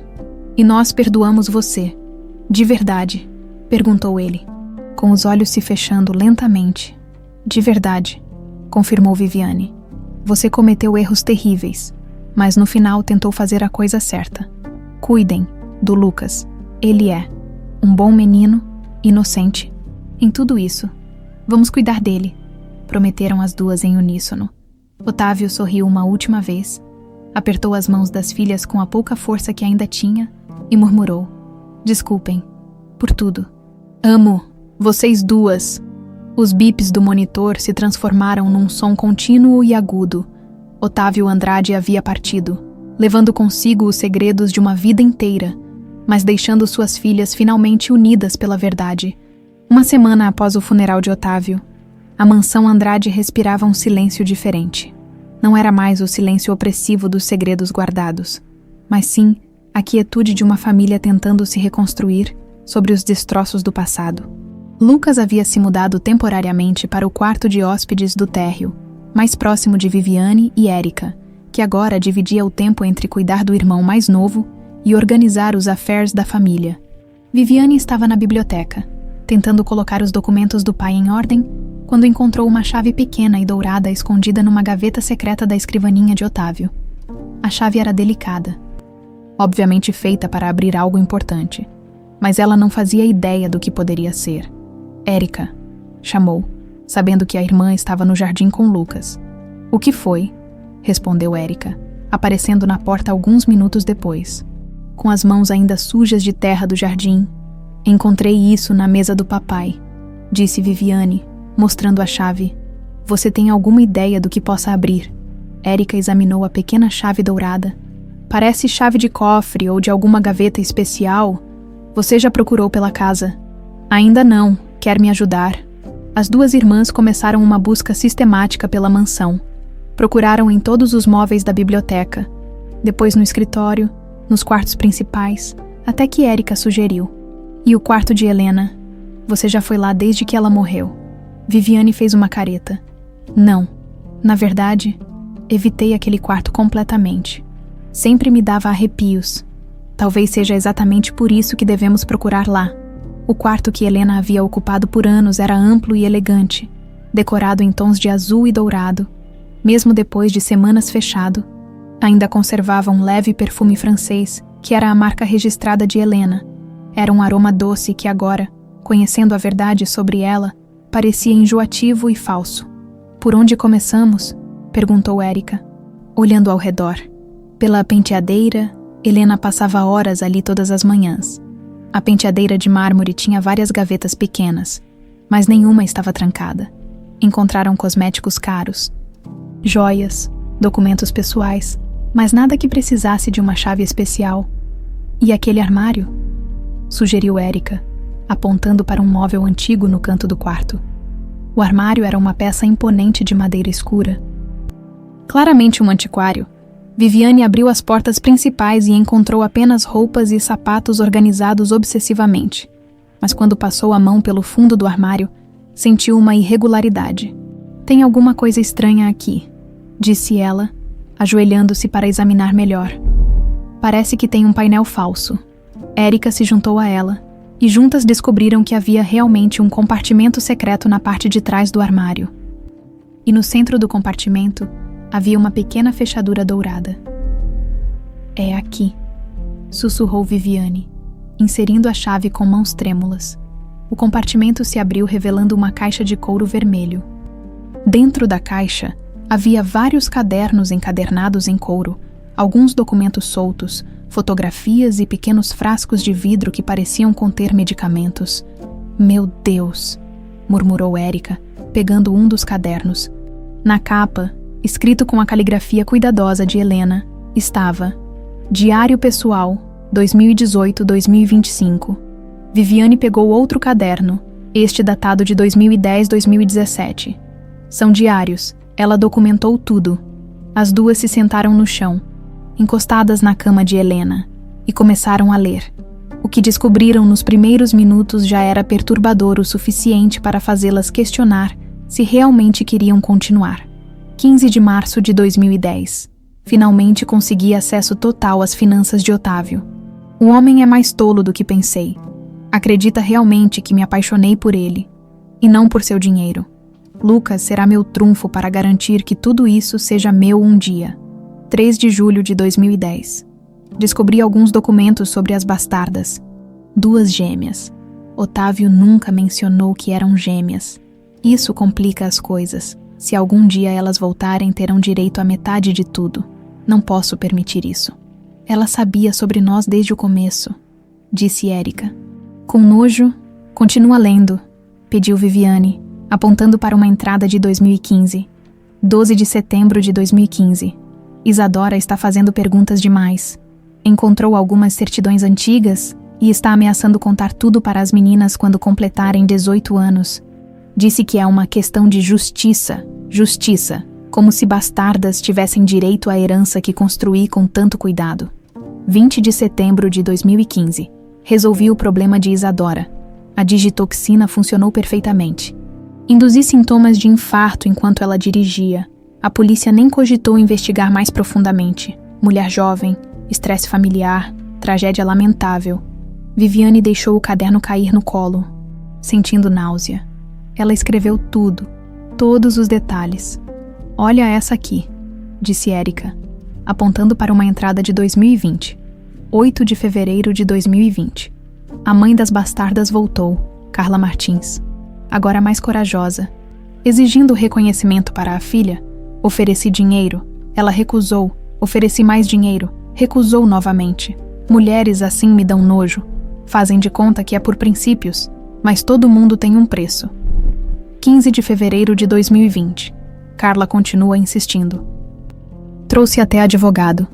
E nós perdoamos você. De verdade, perguntou ele, com os olhos se fechando lentamente. De verdade, confirmou Viviane. Você cometeu erros terríveis, mas no final tentou fazer a coisa certa. Cuidem do Lucas. Ele é um bom menino, inocente. Em tudo isso, vamos cuidar dele, prometeram as duas em uníssono. Otávio sorriu uma última vez, apertou as mãos das filhas com a pouca força que ainda tinha e murmurou: Desculpem, por tudo. Amo vocês duas. Os bips do monitor se transformaram num som contínuo e agudo. Otávio Andrade havia partido, levando consigo os segredos de uma vida inteira, mas deixando suas filhas finalmente unidas pela verdade. Uma semana após o funeral de Otávio, a mansão Andrade respirava um silêncio diferente. Não era mais o silêncio opressivo dos segredos guardados, mas sim a quietude de uma família tentando se reconstruir sobre os destroços do passado. Lucas havia se mudado temporariamente para o quarto de hóspedes do térreo, mais próximo de Viviane e Erika, que agora dividia o tempo entre cuidar do irmão mais novo e organizar os affairs da família. Viviane estava na biblioteca, tentando colocar os documentos do pai em ordem, quando encontrou uma chave pequena e dourada escondida numa gaveta secreta da escrivaninha de Otávio. A chave era delicada, obviamente feita para abrir algo importante, mas ela não fazia ideia do que poderia ser. Erika, chamou, sabendo que a irmã estava no jardim com Lucas. O que foi? Respondeu Erika, aparecendo na porta alguns minutos depois. Com as mãos ainda sujas de terra do jardim. Encontrei isso na mesa do papai, disse Viviane, mostrando a chave. Você tem alguma ideia do que possa abrir? Erika examinou a pequena chave dourada. Parece chave de cofre ou de alguma gaveta especial. Você já procurou pela casa? Ainda não. Quer me ajudar? As duas irmãs começaram uma busca sistemática pela mansão. Procuraram em todos os móveis da biblioteca, depois no escritório, nos quartos principais, até que Érica sugeriu. E o quarto de Helena? Você já foi lá desde que ela morreu. Viviane fez uma careta. Não. Na verdade, evitei aquele quarto completamente. Sempre me dava arrepios. Talvez seja exatamente por isso que devemos procurar lá. O quarto que Helena havia ocupado por anos era amplo e elegante, decorado em tons de azul e dourado. Mesmo depois de semanas fechado, ainda conservava um leve perfume francês, que era a marca registrada de Helena. Era um aroma doce que agora, conhecendo a verdade sobre ela, parecia enjoativo e falso. Por onde começamos? Perguntou Érica, olhando ao redor. Pela penteadeira, Helena passava horas ali todas as manhãs. A penteadeira de mármore tinha várias gavetas pequenas, mas nenhuma estava trancada. Encontraram cosméticos caros, joias, documentos pessoais, mas nada que precisasse de uma chave especial. E aquele armário? Sugeriu Érica, apontando para um móvel antigo no canto do quarto. O armário era uma peça imponente de madeira escura. Claramente um antiquário. Viviane abriu as portas principais e encontrou apenas roupas e sapatos organizados obsessivamente. Mas quando passou a mão pelo fundo do armário, sentiu uma irregularidade. Tem alguma coisa estranha aqui, disse ela, ajoelhando-se para examinar melhor. Parece que tem um painel falso. Érica se juntou a ela, e juntas descobriram que havia realmente um compartimento secreto na parte de trás do armário. E no centro do compartimento, havia uma pequena fechadura dourada. É aqui, sussurrou Viviane, inserindo a chave com mãos trêmulas. O compartimento se abriu revelando uma caixa de couro vermelho. Dentro da caixa, havia vários cadernos encadernados em couro, alguns documentos soltos, fotografias e pequenos frascos de vidro que pareciam conter medicamentos. Meu Deus! Murmurou Érica, pegando um dos cadernos. Na capa, escrito com a caligrafia cuidadosa de Helena, estava Diário Pessoal, 2018-2025. Viviane pegou outro caderno, este datado de 2010-2017. São diários, ela documentou tudo. As duas se sentaram no chão, encostadas na cama de Helena, e começaram a ler. O que descobriram nos primeiros minutos já era perturbador o suficiente para fazê-las questionar se realmente queriam continuar. 15 de março de 2010. Finalmente consegui acesso total às finanças de Otávio. O homem é mais tolo do que pensei. Acredita realmente que me apaixonei por ele, e não por seu dinheiro. Lucas será meu trunfo para garantir que tudo isso seja meu um dia. 3 de julho de 2010. Descobri alguns documentos sobre as bastardas. 2 gêmeas. Otávio nunca mencionou que eram gêmeas. Isso complica as coisas. Se algum dia elas voltarem, terão direito à metade de tudo. Não posso permitir isso. Ela sabia sobre nós desde o começo, disse Érica. Com nojo, continua lendo, pediu Viviane, apontando para uma entrada de 2015. 12 de setembro de 2015. Isadora está fazendo perguntas demais. Encontrou algumas certidões antigas e está ameaçando contar tudo para as meninas quando completarem 18 anos. Disse que é uma questão de justiça, como se bastardas tivessem direito à herança que construí com tanto cuidado. 20 de setembro de 2015. Resolvi o problema de Isadora. A digitoxina funcionou perfeitamente. Induzi sintomas de infarto enquanto ela dirigia. A polícia nem cogitou investigar mais profundamente. Mulher jovem, estresse familiar, tragédia lamentável. Viviane deixou o caderno cair no colo, sentindo náusea. Ela escreveu tudo, todos os detalhes. Olha essa aqui, disse Érica, apontando para uma entrada de 2020. 8 de fevereiro de 2020. A mãe das bastardas voltou, Carla Martins. Agora mais corajosa. Exigindo reconhecimento para a filha, ofereci dinheiro. Ela recusou. Ofereci mais dinheiro. Recusou novamente. Mulheres assim me dão nojo. Fazem de conta que é por princípios, mas todo mundo tem um preço. 15 de fevereiro de 2020. Carla continua insistindo. Trouxe até advogado.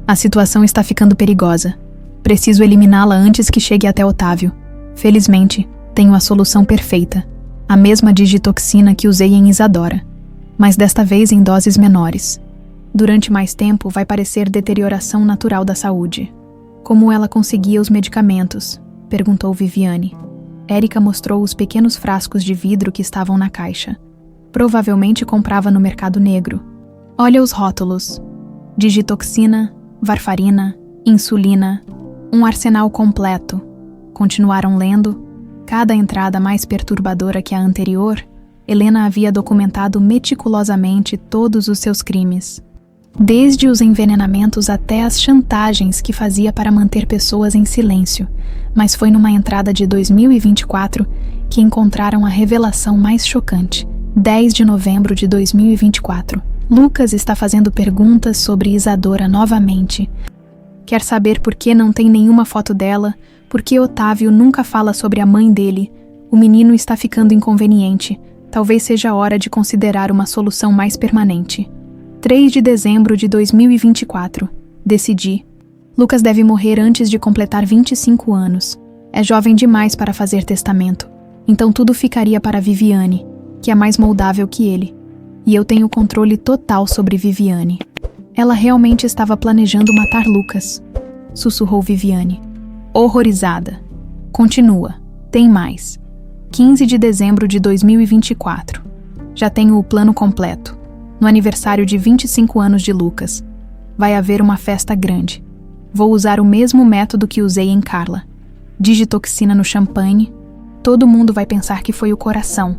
A situação está ficando perigosa. Preciso eliminá-la antes que chegue até Otávio. Felizmente, tenho a solução perfeita. A mesma digitoxina que usei em Isadora. mas desta vez em doses menores. Durante mais tempo, vai parecer deterioração natural da saúde. Como ela conseguia os medicamentos? Perguntou Viviane. Érica mostrou os pequenos frascos de vidro que estavam na caixa. Provavelmente comprava no mercado negro. Olha os rótulos. Digitoxina, varfarina, insulina, um arsenal completo. Continuaram lendo. Cada entrada mais perturbadora que a anterior, Helena havia documentado meticulosamente todos os seus crimes. Desde os envenenamentos até as chantagens que fazia para manter pessoas em silêncio, mas foi numa entrada de 2024 que encontraram a revelação mais chocante. 10 de novembro de 2024. Lucas está fazendo perguntas sobre Isadora novamente. Quer saber por que não tem nenhuma foto dela, por que Otávio nunca fala sobre a mãe dele. O menino está ficando inconveniente. Talvez seja a hora de considerar uma solução mais permanente. 3 de dezembro de 2024. Decidi. Lucas deve morrer antes de completar 25 anos. É jovem demais para fazer testamento. Então tudo ficaria para Viviane, que é mais moldável que ele. E eu tenho controle total sobre Viviane. Ela realmente estava planejando matar Lucas, sussurrou Viviane. Horrorizada. Continua. Tem mais. 15 de dezembro de 2024. Já tenho o plano completo. No aniversário de 25 anos de Lucas. Vai haver uma festa grande. Vou usar o mesmo método que usei em Carla. Digitoxina no champanhe. Todo mundo vai pensar que foi o coração,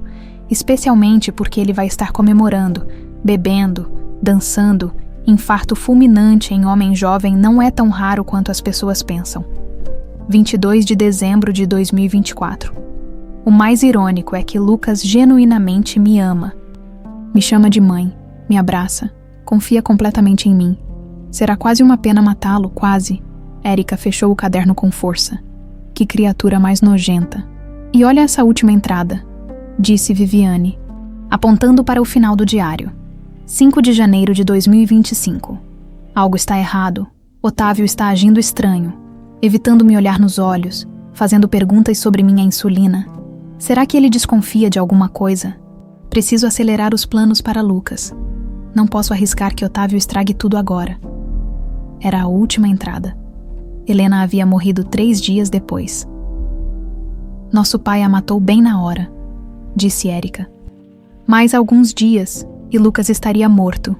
especialmente porque ele vai estar comemorando, bebendo, dançando. Infarto fulminante em homem jovem não é tão raro quanto as pessoas pensam. 22 de dezembro de 2024. O mais irônico é que Lucas genuinamente me ama. Me chama de mãe, me abraça, confia completamente em mim. Será quase uma pena matá-lo, quase. Érica fechou o caderno com força. Que criatura mais nojenta. E olha essa última entrada, disse Viviane, apontando para o final do diário. 5 de janeiro de 2025. Algo está errado. Otávio está agindo estranho, evitando me olhar nos olhos, fazendo perguntas sobre minha insulina. Será que ele desconfia de alguma coisa? Preciso acelerar os planos para Lucas. Não posso arriscar que Otávio estrague tudo agora. Era a última entrada. Helena havia morrido 3 dias depois. Nosso pai a matou bem na hora, disse Érica. Mais alguns dias e Lucas estaria morto.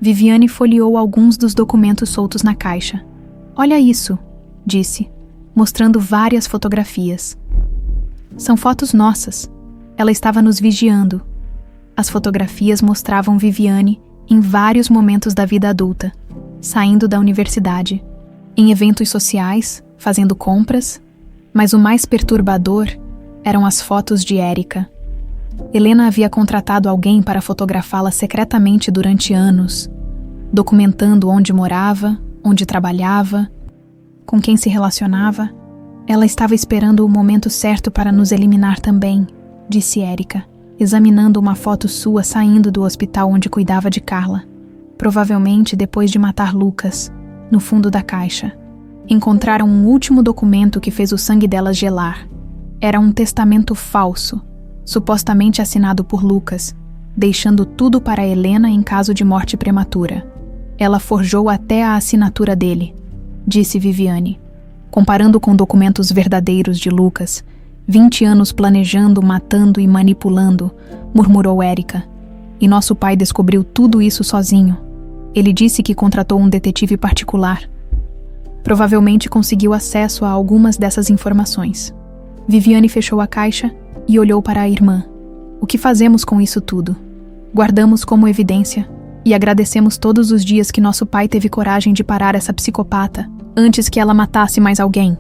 Viviane folheou alguns dos documentos soltos na caixa. Olha isso, disse, mostrando várias fotografias. São fotos nossas. Ela estava nos vigiando. As fotografias mostravam Viviane em vários momentos da vida adulta, saindo da universidade, em eventos sociais, fazendo compras, mas o mais perturbador eram as fotos de Érica. Helena havia contratado alguém para fotografá-la secretamente durante anos, documentando onde morava, onde trabalhava, com quem se relacionava. Ela estava esperando o momento certo para nos eliminar também, disse Érica, examinando uma foto sua saindo do hospital onde cuidava de Carla, provavelmente depois de matar Lucas, no fundo da caixa. Encontraram um último documento que fez o sangue dela gelar. Era um testamento falso, supostamente assinado por Lucas, deixando tudo para Helena em caso de morte prematura. Ela forjou até a assinatura dele, disse Viviane. Comparando com documentos verdadeiros de Lucas, 20 anos planejando, matando e manipulando, murmurou Érica. E nosso pai descobriu tudo isso sozinho. Ele disse que contratou um detetive particular. Provavelmente conseguiu acesso a algumas dessas informações. Viviane fechou a caixa e olhou para a irmã. O que fazemos com isso tudo? Guardamos como evidência e agradecemos todos os dias que nosso pai teve coragem de parar essa psicopata antes que ela matasse mais alguém.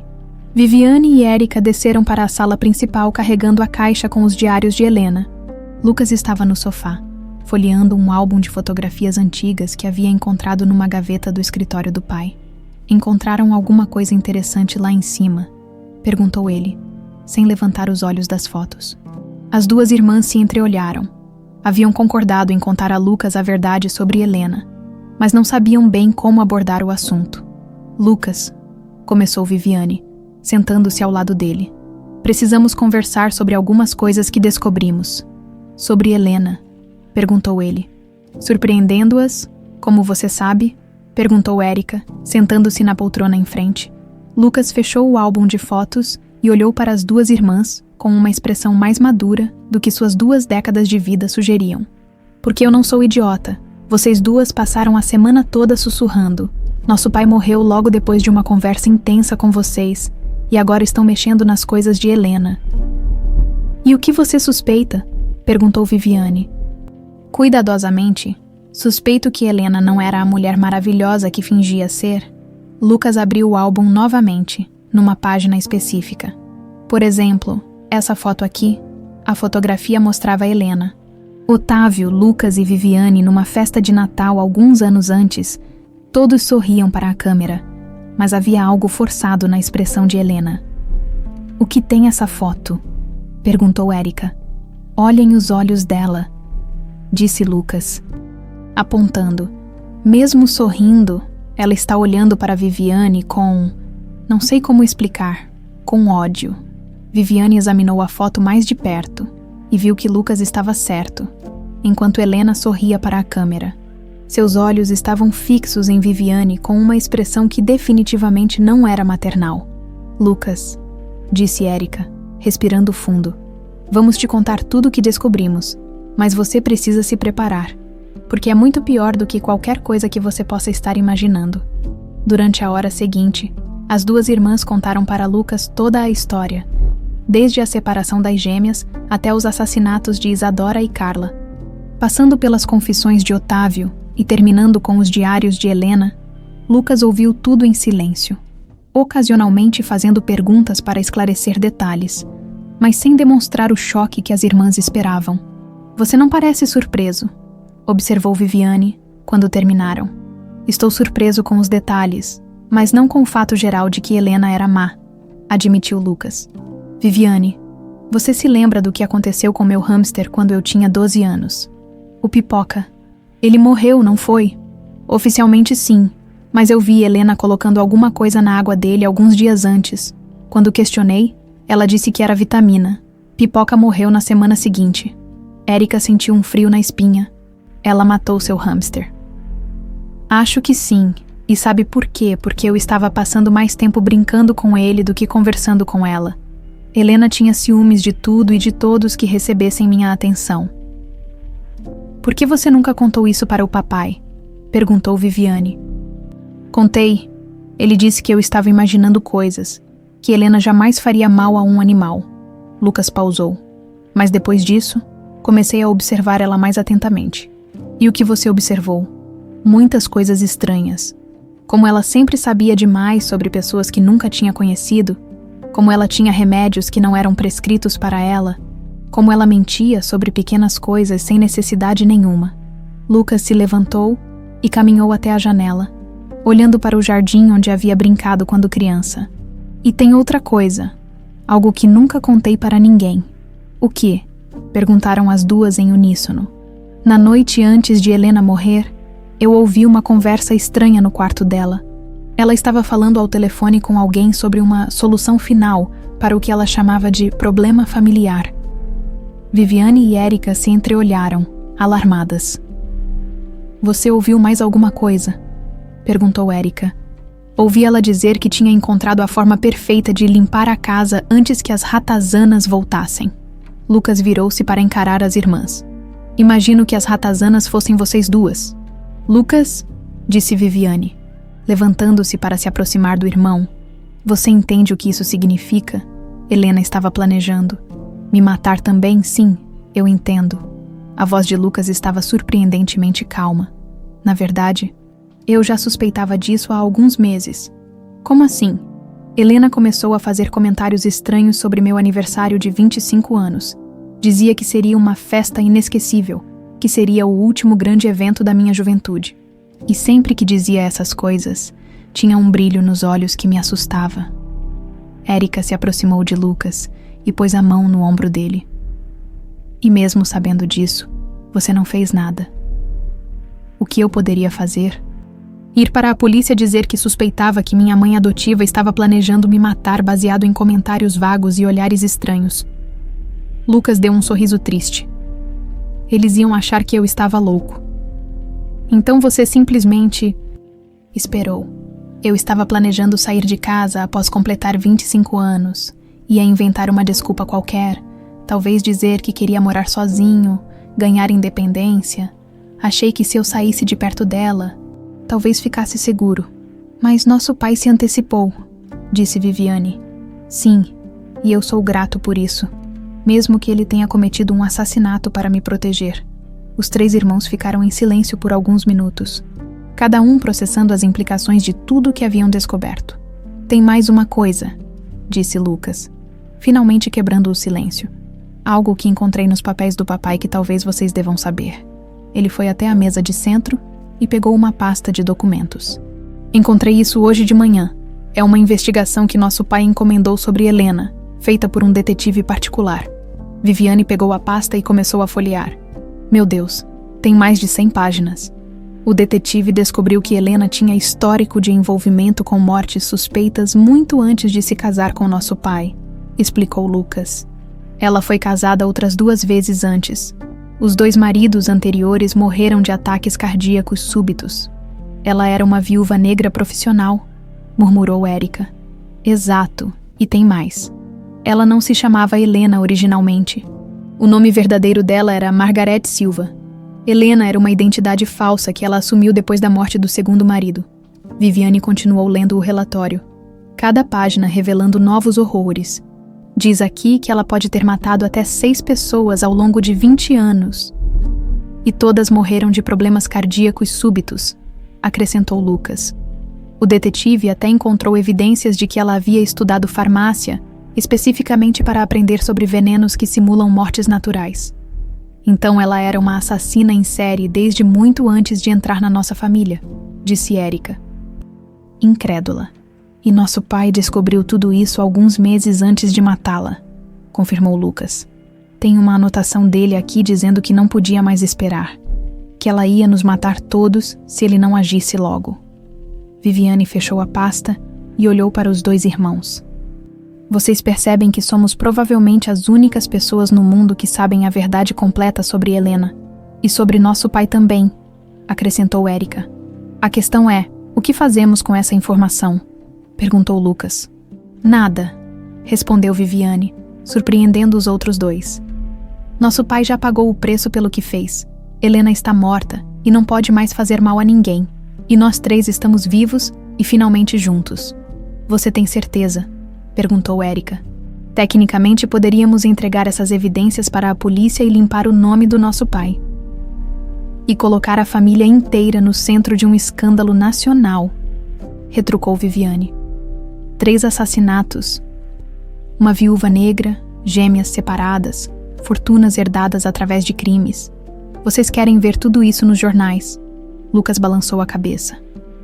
Viviane e Érica desceram para a sala principal carregando a caixa com os diários de Helena. Lucas estava no sofá, folheando um álbum de fotografias antigas que havia encontrado numa gaveta do escritório do pai. Encontraram alguma coisa interessante lá em cima? Perguntou ele, sem levantar os olhos das fotos. As duas irmãs se entreolharam. Haviam concordado em contar a Lucas a verdade sobre Helena, mas não sabiam bem como abordar o assunto. Lucas, começou Viviane, sentando-se ao lado dele. Precisamos conversar sobre algumas coisas que descobrimos. Sobre Helena, perguntou ele, Surpreendendo-as, como você sabe? Perguntou Erika, sentando-se na poltrona em frente. Lucas fechou o álbum de fotos e olhou para as duas irmãs com uma expressão mais madura do que suas 2 décadas de vida sugeriam. Porque eu não sou idiota. Vocês duas passaram a semana toda sussurrando. Nosso pai morreu logo depois de uma conversa intensa com vocês e agora estão mexendo nas coisas de Helena. E o que você suspeita? Perguntou Viviane. Cuidadosamente, suspeito que Helena não era a mulher maravilhosa que fingia ser. Lucas abriu o álbum novamente, numa página específica. Por exemplo, essa foto aqui, a fotografia mostrava Helena. Otávio, Lucas e Viviane numa festa de Natal alguns anos antes, todos sorriam para a câmera, mas havia algo forçado na expressão de Helena. O que tem essa foto? Perguntou Erika. Olhem os olhos dela, disse Lucas, apontando. Mesmo sorrindo, ela está olhando para Viviane com... não sei como explicar, com ódio. Viviane examinou a foto mais de perto e viu que Lucas estava certo, enquanto Helena sorria para a câmera. Seus olhos estavam fixos em Viviane com uma expressão que definitivamente não era maternal. Lucas, disse Erika, respirando fundo. Vamos te contar tudo o que descobrimos, mas você precisa se preparar, porque é muito pior do que qualquer coisa que você possa estar imaginando. Durante a hora seguinte, as duas irmãs contaram para Lucas toda a história, desde a separação das gêmeas até os assassinatos de Isadora e Carla. Passando pelas confissões de Otávio e terminando com os diários de Helena, Lucas ouviu tudo em silêncio, ocasionalmente fazendo perguntas para esclarecer detalhes, mas sem demonstrar o choque que as irmãs esperavam. Você não parece surpreso, observou Viviane, quando terminaram. Estou surpreso com os detalhes, mas não com o fato geral de que Helena era má, admitiu Lucas. Viviane, você se lembra do que aconteceu com meu hamster quando eu tinha 12 anos? O Pipoca. Ele morreu, não foi? Oficialmente sim, mas eu vi Helena colocando alguma coisa na água dele alguns dias antes. Quando questionei, ela disse que era vitamina. Pipoca morreu na semana seguinte. Erika sentiu um frio na espinha. Ela matou seu hamster. Acho que sim. E sabe por quê? Porque eu estava passando mais tempo brincando com ele do que conversando com ela. Helena tinha ciúmes de tudo e de todos que recebessem minha atenção. Por que você nunca contou isso para o papai? Perguntou Viviane. Contei. Ele disse que eu estava imaginando coisas, que Helena jamais faria mal a um animal. Lucas pausou. Mas depois disso, comecei a observar ela mais atentamente. E o que você observou? Muitas coisas estranhas. Como ela sempre sabia demais sobre pessoas que nunca tinha conhecido, como ela tinha remédios que não eram prescritos para ela, como ela mentia sobre pequenas coisas sem necessidade nenhuma. Lucas se levantou e caminhou até a janela, olhando para o jardim onde havia brincado quando criança. E tem outra coisa, algo que nunca contei para ninguém. O quê? Perguntaram as duas em uníssono. Na noite antes de Helena morrer, eu ouvi uma conversa estranha no quarto dela. Ela estava falando ao telefone com alguém sobre uma solução final para o que ela chamava de problema familiar. Viviane e Erika se entreolharam, alarmadas. Você ouviu mais alguma coisa? Perguntou Erika. Ouvi ela dizer que tinha encontrado a forma perfeita de limpar a casa antes que as ratazanas voltassem. Lucas virou-se para encarar as irmãs. Imagino que as ratazanas fossem vocês duas. Lucas, disse Viviane, levantando-se para se aproximar do irmão. Você entende o que isso significa? Helena estava planejando. Me matar também, sim, eu entendo. A voz de Lucas estava surpreendentemente calma. Na verdade, eu já suspeitava disso há alguns meses. Como assim? Helena começou a fazer comentários estranhos sobre meu aniversário de 25 anos. Dizia que seria uma festa inesquecível, que seria o último grande evento da minha juventude. E sempre que dizia essas coisas, tinha um brilho nos olhos que me assustava. Erika se aproximou de Lucas e pôs a mão no ombro dele. E mesmo sabendo disso, você não fez nada. O que eu poderia fazer? Ir para a polícia dizer que suspeitava que minha mãe adotiva estava planejando me matar baseado em comentários vagos e olhares estranhos. Lucas deu um sorriso triste. Eles iam achar que eu estava louco. Então você simplesmente esperou. Eu estava planejando sair de casa após completar 25 anos. Ia inventar uma desculpa qualquer, talvez dizer que queria morar sozinho, ganhar independência. Achei que se eu saísse de perto dela, talvez ficasse seguro. Mas nosso pai se antecipou, disse Viviane. Sim, e eu sou grato por isso, mesmo que ele tenha cometido um assassinato para me proteger. Os 3 irmãos ficaram em silêncio por alguns minutos, cada um processando as implicações de tudo que haviam descoberto. Tem mais uma coisa, disse Lucas, finalmente quebrando o silêncio. Algo que encontrei nos papéis do papai que talvez vocês devam saber. Ele foi até a mesa de centro e pegou uma pasta de documentos. Encontrei isso hoje de manhã. É uma investigação que nosso pai encomendou sobre Helena, feita por um detetive particular. Viviane pegou a pasta e começou a folhear. Meu Deus, tem mais de 100 páginas. O detetive descobriu que Helena tinha histórico de envolvimento com mortes suspeitas muito antes de se casar com nosso pai, explicou Lucas. Ela foi casada outras 2 vezes antes. Os 2 maridos anteriores morreram de ataques cardíacos súbitos. Ela era uma viúva negra profissional, murmurou Érica. Exato, e tem mais. Ela não se chamava Helena originalmente. O nome verdadeiro dela era Margaret Silva. Helena era uma identidade falsa que ela assumiu depois da morte do 2º marido. Viviane continuou lendo o relatório, cada página revelando novos horrores. Diz aqui que ela pode ter matado até 6 pessoas ao longo de 20 anos. E todas morreram de problemas cardíacos súbitos, acrescentou Lucas. O detetive até encontrou evidências de que ela havia estudado farmácia, especificamente para aprender sobre venenos que simulam mortes naturais. Então ela era uma assassina em série desde muito antes de entrar na nossa família, disse Érica. Incrédula. E nosso pai descobriu tudo isso alguns meses antes de matá-la, confirmou Lucas. Tem uma anotação dele aqui dizendo que não podia mais esperar, que ela ia nos matar todos se ele não agisse logo. Viviane fechou a pasta e olhou para os 2 irmãos. Vocês percebem que somos provavelmente as únicas pessoas no mundo que sabem a verdade completa sobre Helena. E sobre nosso pai também, acrescentou Érica. A questão é, o que fazemos com essa informação? Perguntou Lucas. Nada, respondeu Viviane, surpreendendo os outros 2. Nosso pai já pagou o preço pelo que fez. Helena está morta e não pode mais fazer mal a ninguém. E nós 3 estamos vivos e finalmente juntos. Você tem certeza? Perguntou Érica. Tecnicamente poderíamos entregar essas evidências para a polícia e limpar o nome do nosso pai. E colocar a família inteira no centro de um escândalo nacional, retrucou Viviane. 3 assassinatos. Uma viúva negra, gêmeas separadas, fortunas herdadas através de crimes. Vocês querem ver tudo isso nos jornais? Lucas balançou a cabeça.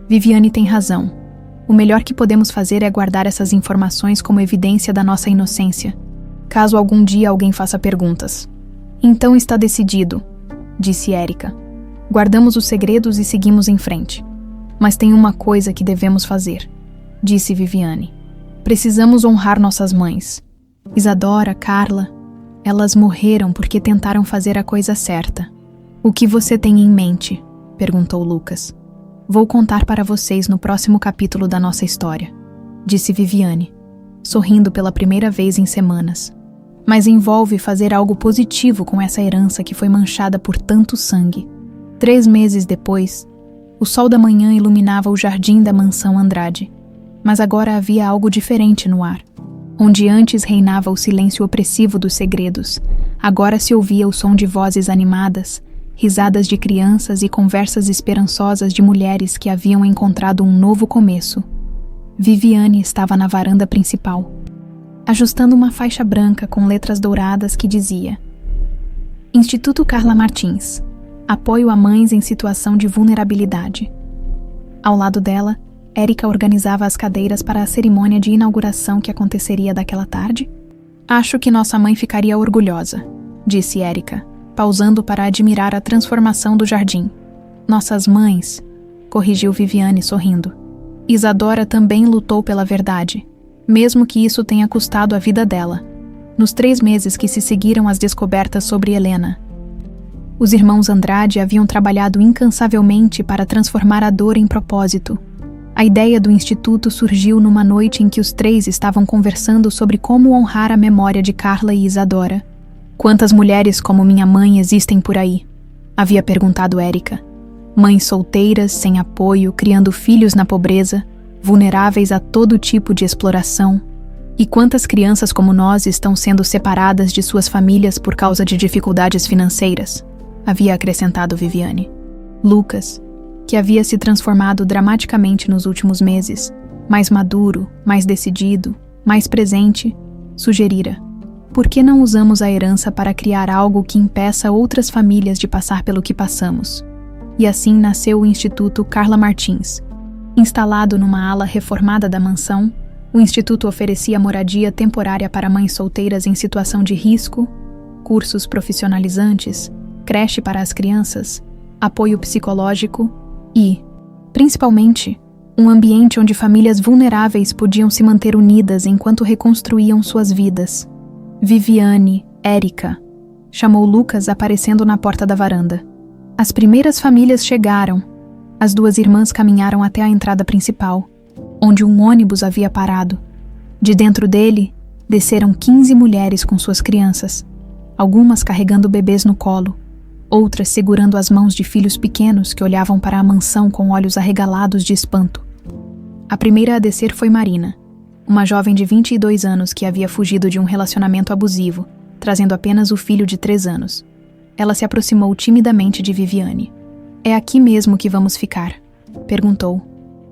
Viviane tem razão. O melhor que podemos fazer é guardar essas informações como evidência da nossa inocência, caso algum dia alguém faça perguntas. Então está decidido, disse Érica. Guardamos os segredos e seguimos em frente. Mas tem uma coisa que devemos fazer, disse Viviane. Precisamos honrar nossas mães. Isadora, Carla, elas morreram porque tentaram fazer a coisa certa. O que você tem em mente? Perguntou Lucas. Vou contar para vocês no próximo capítulo da nossa história, disse Viviane, sorrindo pela primeira vez em semanas. Mas envolve fazer algo positivo com essa herança que foi manchada por tanto sangue. 3 meses depois, o sol da manhã iluminava o jardim da mansão Andrade. Mas agora havia algo diferente no ar. Onde antes reinava o silêncio opressivo dos segredos, agora se ouvia o som de vozes animadas, risadas de crianças e conversas esperançosas de mulheres que haviam encontrado um novo começo. Viviane estava na varanda principal, ajustando uma faixa branca com letras douradas que dizia: Instituto Carla Martins, apoio a mães em situação de vulnerabilidade. Ao lado dela, Érica organizava as cadeiras para a cerimônia de inauguração que aconteceria daquela tarde. Acho que nossa mãe ficaria orgulhosa, disse Érica, pausando para admirar a transformação do jardim. Nossas mães, corrigiu Viviane sorrindo. Isadora também lutou pela verdade, mesmo que isso tenha custado a vida dela, nos 3 meses que se seguiram às descobertas sobre Helena. Os irmãos Andrade haviam trabalhado incansavelmente para transformar a dor em propósito. A ideia do instituto surgiu numa noite em que os três estavam conversando sobre como honrar a memória de Carla e Isadora. "Quantas mulheres como minha mãe existem por aí?" havia perguntado Érica. Mães solteiras, sem apoio, criando filhos na pobreza, vulneráveis a todo tipo de exploração. E quantas crianças como nós estão sendo separadas de suas famílias por causa de dificuldades financeiras? Havia acrescentado Viviane. Lucas, que havia se transformado dramaticamente nos últimos meses, mais maduro, mais decidido, mais presente, sugerira: "Por que não usamos a herança para criar algo que impeça outras famílias de passar pelo que passamos?" E assim nasceu o Instituto Carla Martins. Instalado numa ala reformada da mansão, o Instituto oferecia moradia temporária para mães solteiras em situação de risco, cursos profissionalizantes, creche para as crianças, apoio psicológico e, principalmente, um ambiente onde famílias vulneráveis podiam se manter unidas enquanto reconstruíam suas vidas. "Viviane, Érica", chamou Lucas aparecendo na porta da varanda. As primeiras famílias chegaram. As duas irmãs caminharam até a entrada principal, onde um ônibus havia parado. De dentro dele, desceram 15 mulheres com suas crianças, algumas carregando bebês no colo, outras segurando as mãos de filhos pequenos que olhavam para a mansão com olhos arregalados de espanto. A primeira a descer foi Marina, uma jovem de 22 anos que havia fugido de um relacionamento abusivo, trazendo apenas o filho de 3 anos. Ela se aproximou timidamente de Viviane. "É aqui mesmo que vamos ficar?" perguntou,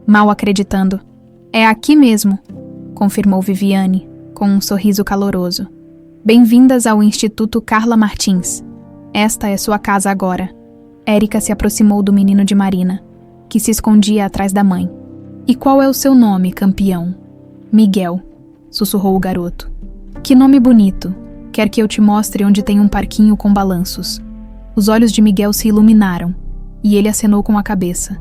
mal acreditando. "É aqui mesmo", confirmou Viviane, com um sorriso caloroso. "Bem-vindas ao Instituto Carla Martins. Esta é sua casa agora." Érica se aproximou do menino de Marina, que se escondia atrás da mãe. "E qual é o seu nome, campeão?" "Miguel", sussurrou o garoto. "Que nome bonito. Quer que eu te mostre onde tem um parquinho com balanços?" Os olhos de Miguel se iluminaram, e ele acenou com a cabeça.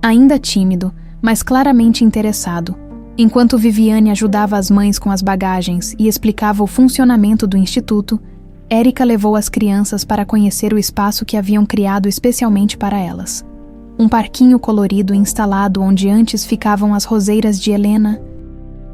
Ainda tímido, mas claramente interessado, enquanto Viviane ajudava as mães com as bagagens e explicava o funcionamento do instituto, Érica levou as crianças para conhecer o espaço que haviam criado especialmente para elas. Um parquinho colorido instalado onde antes ficavam as roseiras de Helena.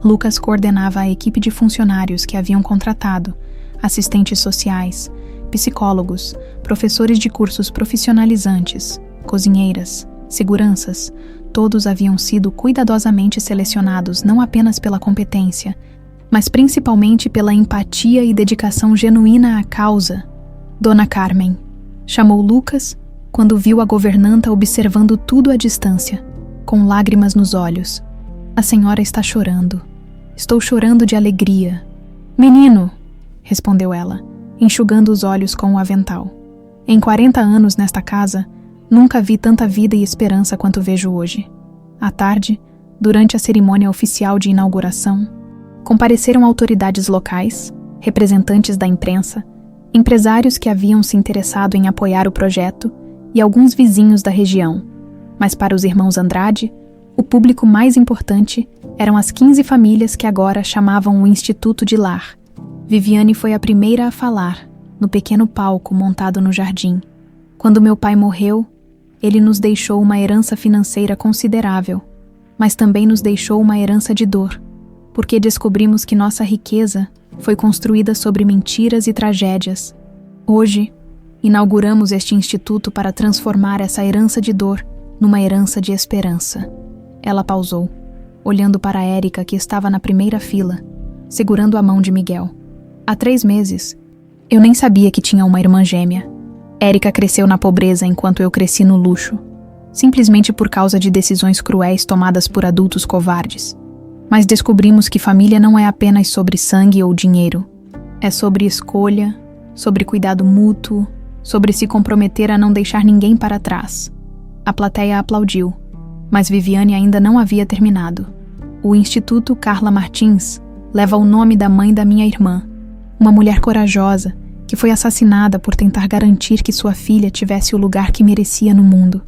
Lucas coordenava a equipe de funcionários que haviam contratado, assistentes sociais, psicólogos, professores de cursos profissionalizantes, cozinheiras, seguranças. Todos haviam sido cuidadosamente selecionados não apenas pela competência, mas principalmente pela empatia e dedicação genuína à causa. "Dona Carmen", chamou Lucas quando viu a governanta observando tudo à distância, com lágrimas nos olhos. "A senhora está chorando." "Estou chorando de alegria." "Menino", respondeu ela, enxugando os olhos com o avental. "Em 40 anos nesta casa, nunca vi tanta vida e esperança quanto vejo hoje." À tarde, durante a cerimônia oficial de inauguração, compareceram autoridades locais, representantes da imprensa, empresários que haviam se interessado em apoiar o projeto e alguns vizinhos da região. Mas para os irmãos Andrade, o público mais importante eram as 15 famílias que agora chamavam o Instituto de Lar. Viviane foi a primeira a falar, no pequeno palco montado no jardim. "Quando meu pai morreu, ele nos deixou uma herança financeira considerável, mas também nos deixou uma herança de dor, porque descobrimos que nossa riqueza foi construída sobre mentiras e tragédias. Hoje, inauguramos este instituto para transformar essa herança de dor numa herança de esperança." Ela pausou, olhando para Érica, que estava na primeira fila, segurando a mão de Miguel. "Há 3 meses, eu nem sabia que tinha uma irmã gêmea. Érica cresceu na pobreza enquanto eu cresci no luxo, simplesmente por causa de decisões cruéis tomadas por adultos covardes. Mas descobrimos que família não é apenas sobre sangue ou dinheiro. É sobre escolha, sobre cuidado mútuo, sobre se comprometer a não deixar ninguém para trás." A plateia aplaudiu, mas Viviane ainda não havia terminado. "O Instituto Carla Martins leva o nome da mãe da minha irmã, uma mulher corajosa que foi assassinada por tentar garantir que sua filha tivesse o lugar que merecia no mundo.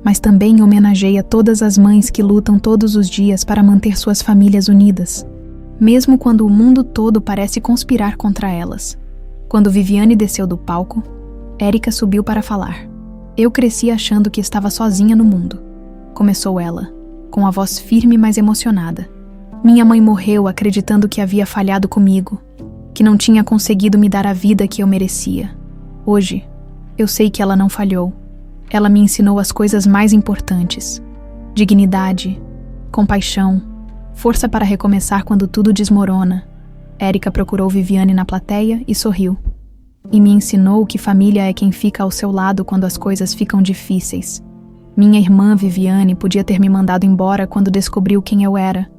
Mas também homenageia todas as mães que lutam todos os dias para manter suas famílias unidas, mesmo quando o mundo todo parece conspirar contra elas." Quando Viviane desceu do palco, Érica subiu para falar. Eu cresci achando que estava sozinha no mundo. Começou ela, com a voz firme mas emocionada. Minha mãe morreu acreditando que havia falhado comigo, que não tinha conseguido me dar a vida que eu merecia. Hoje, eu sei que ela não falhou. Ela me ensinou as coisas mais importantes: dignidade, compaixão, força para recomeçar quando tudo desmorona. Érica procurou Viviane na plateia e sorriu. E me ensinou que família é quem fica ao seu lado quando as coisas ficam difíceis. Minha irmã Viviane podia ter me mandado embora quando descobriu quem eu era.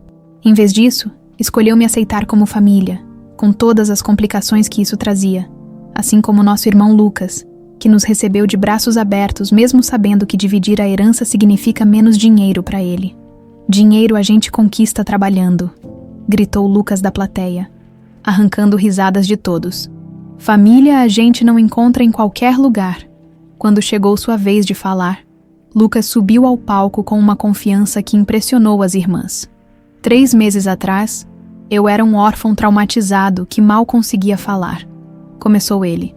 Em vez disso, escolheu me aceitar como família, com todas as complicações que isso trazia, assim como nosso irmão Lucas, que nos recebeu de braços abertos mesmo sabendo que dividir a herança significa menos dinheiro para ele. Dinheiro a gente conquista trabalhando, gritou Lucas da plateia, arrancando risadas de todos. Família a gente não encontra em qualquer lugar. Quando chegou sua vez de falar, Lucas subiu ao palco com uma confiança que impressionou as irmãs. 3 meses atrás, eu era um órfão traumatizado que mal conseguia falar. Começou ele.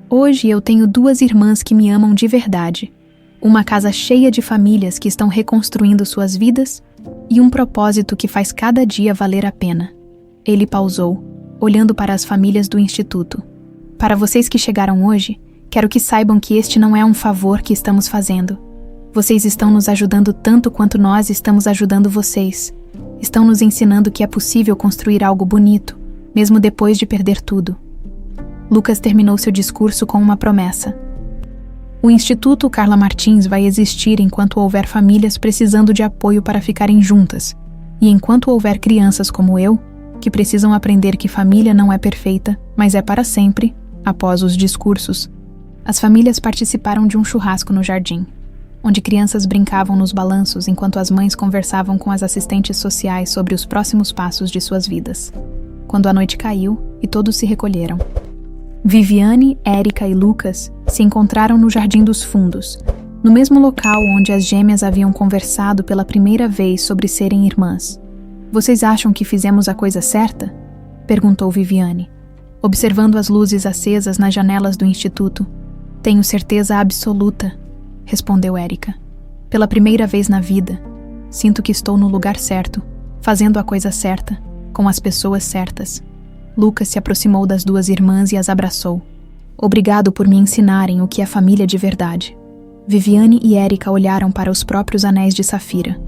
Hoje eu tenho 2 irmãs que me amam de verdade. Uma casa cheia de famílias que estão reconstruindo suas vidas e um propósito que faz cada dia valer a pena. Ele pausou, olhando para as famílias do Instituto. Para vocês que chegaram hoje, quero que saibam que este não é um favor que estamos fazendo. Vocês estão nos ajudando tanto quanto nós estamos ajudando vocês. Estão nos ensinando que é possível construir algo bonito, mesmo depois de perder tudo. Lucas terminou seu discurso com uma promessa. O Instituto Carla Martins vai existir enquanto houver famílias precisando de apoio para ficarem juntas, e enquanto houver crianças como eu, que precisam aprender que família não é perfeita, mas é para sempre. Após os discursos, as famílias participaram de um churrasco no jardim, onde crianças brincavam nos balanços enquanto as mães conversavam com as assistentes sociais sobre os próximos passos de suas vidas. Quando a noite caiu e todos se recolheram, Viviane, Érica e Lucas se encontraram no Jardim dos Fundos, no mesmo local onde as gêmeas haviam conversado pela primeira vez sobre serem irmãs. Vocês acham que fizemos a coisa certa? Perguntou Viviane, observando as luzes acesas nas janelas do instituto. Tenho certeza absoluta, respondeu Érica. Pela primeira vez na vida, sinto que estou no lugar certo, fazendo a coisa certa, com as pessoas certas. Lucas se aproximou das 2 irmãs e as abraçou. Obrigado por me ensinarem o que é família de verdade. Viviane e Érica olharam para os próprios anéis de safira,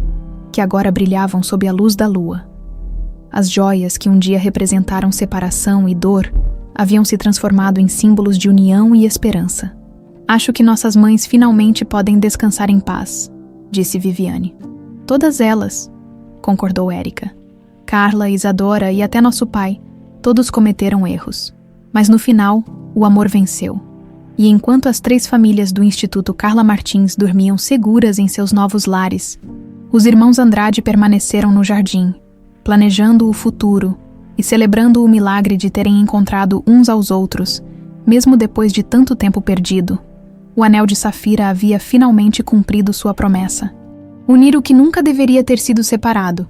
que agora brilhavam sob a luz da lua. As joias que um dia representaram separação e dor haviam se transformado em símbolos de união e esperança. Acho que nossas mães finalmente podem descansar em paz, disse Viviane. Todas elas, concordou Érica. Carla, Isadora e até nosso pai, todos cometeram erros. Mas no final, o amor venceu. E enquanto as 3 famílias do Instituto Carla Martins dormiam seguras em seus novos lares, os irmãos Andrade permaneceram no jardim, planejando o futuro e celebrando o milagre de terem encontrado uns aos outros, mesmo depois de tanto tempo perdido. O anel de safira havia finalmente cumprido sua promessa. Unir o que nunca deveria ter sido separado,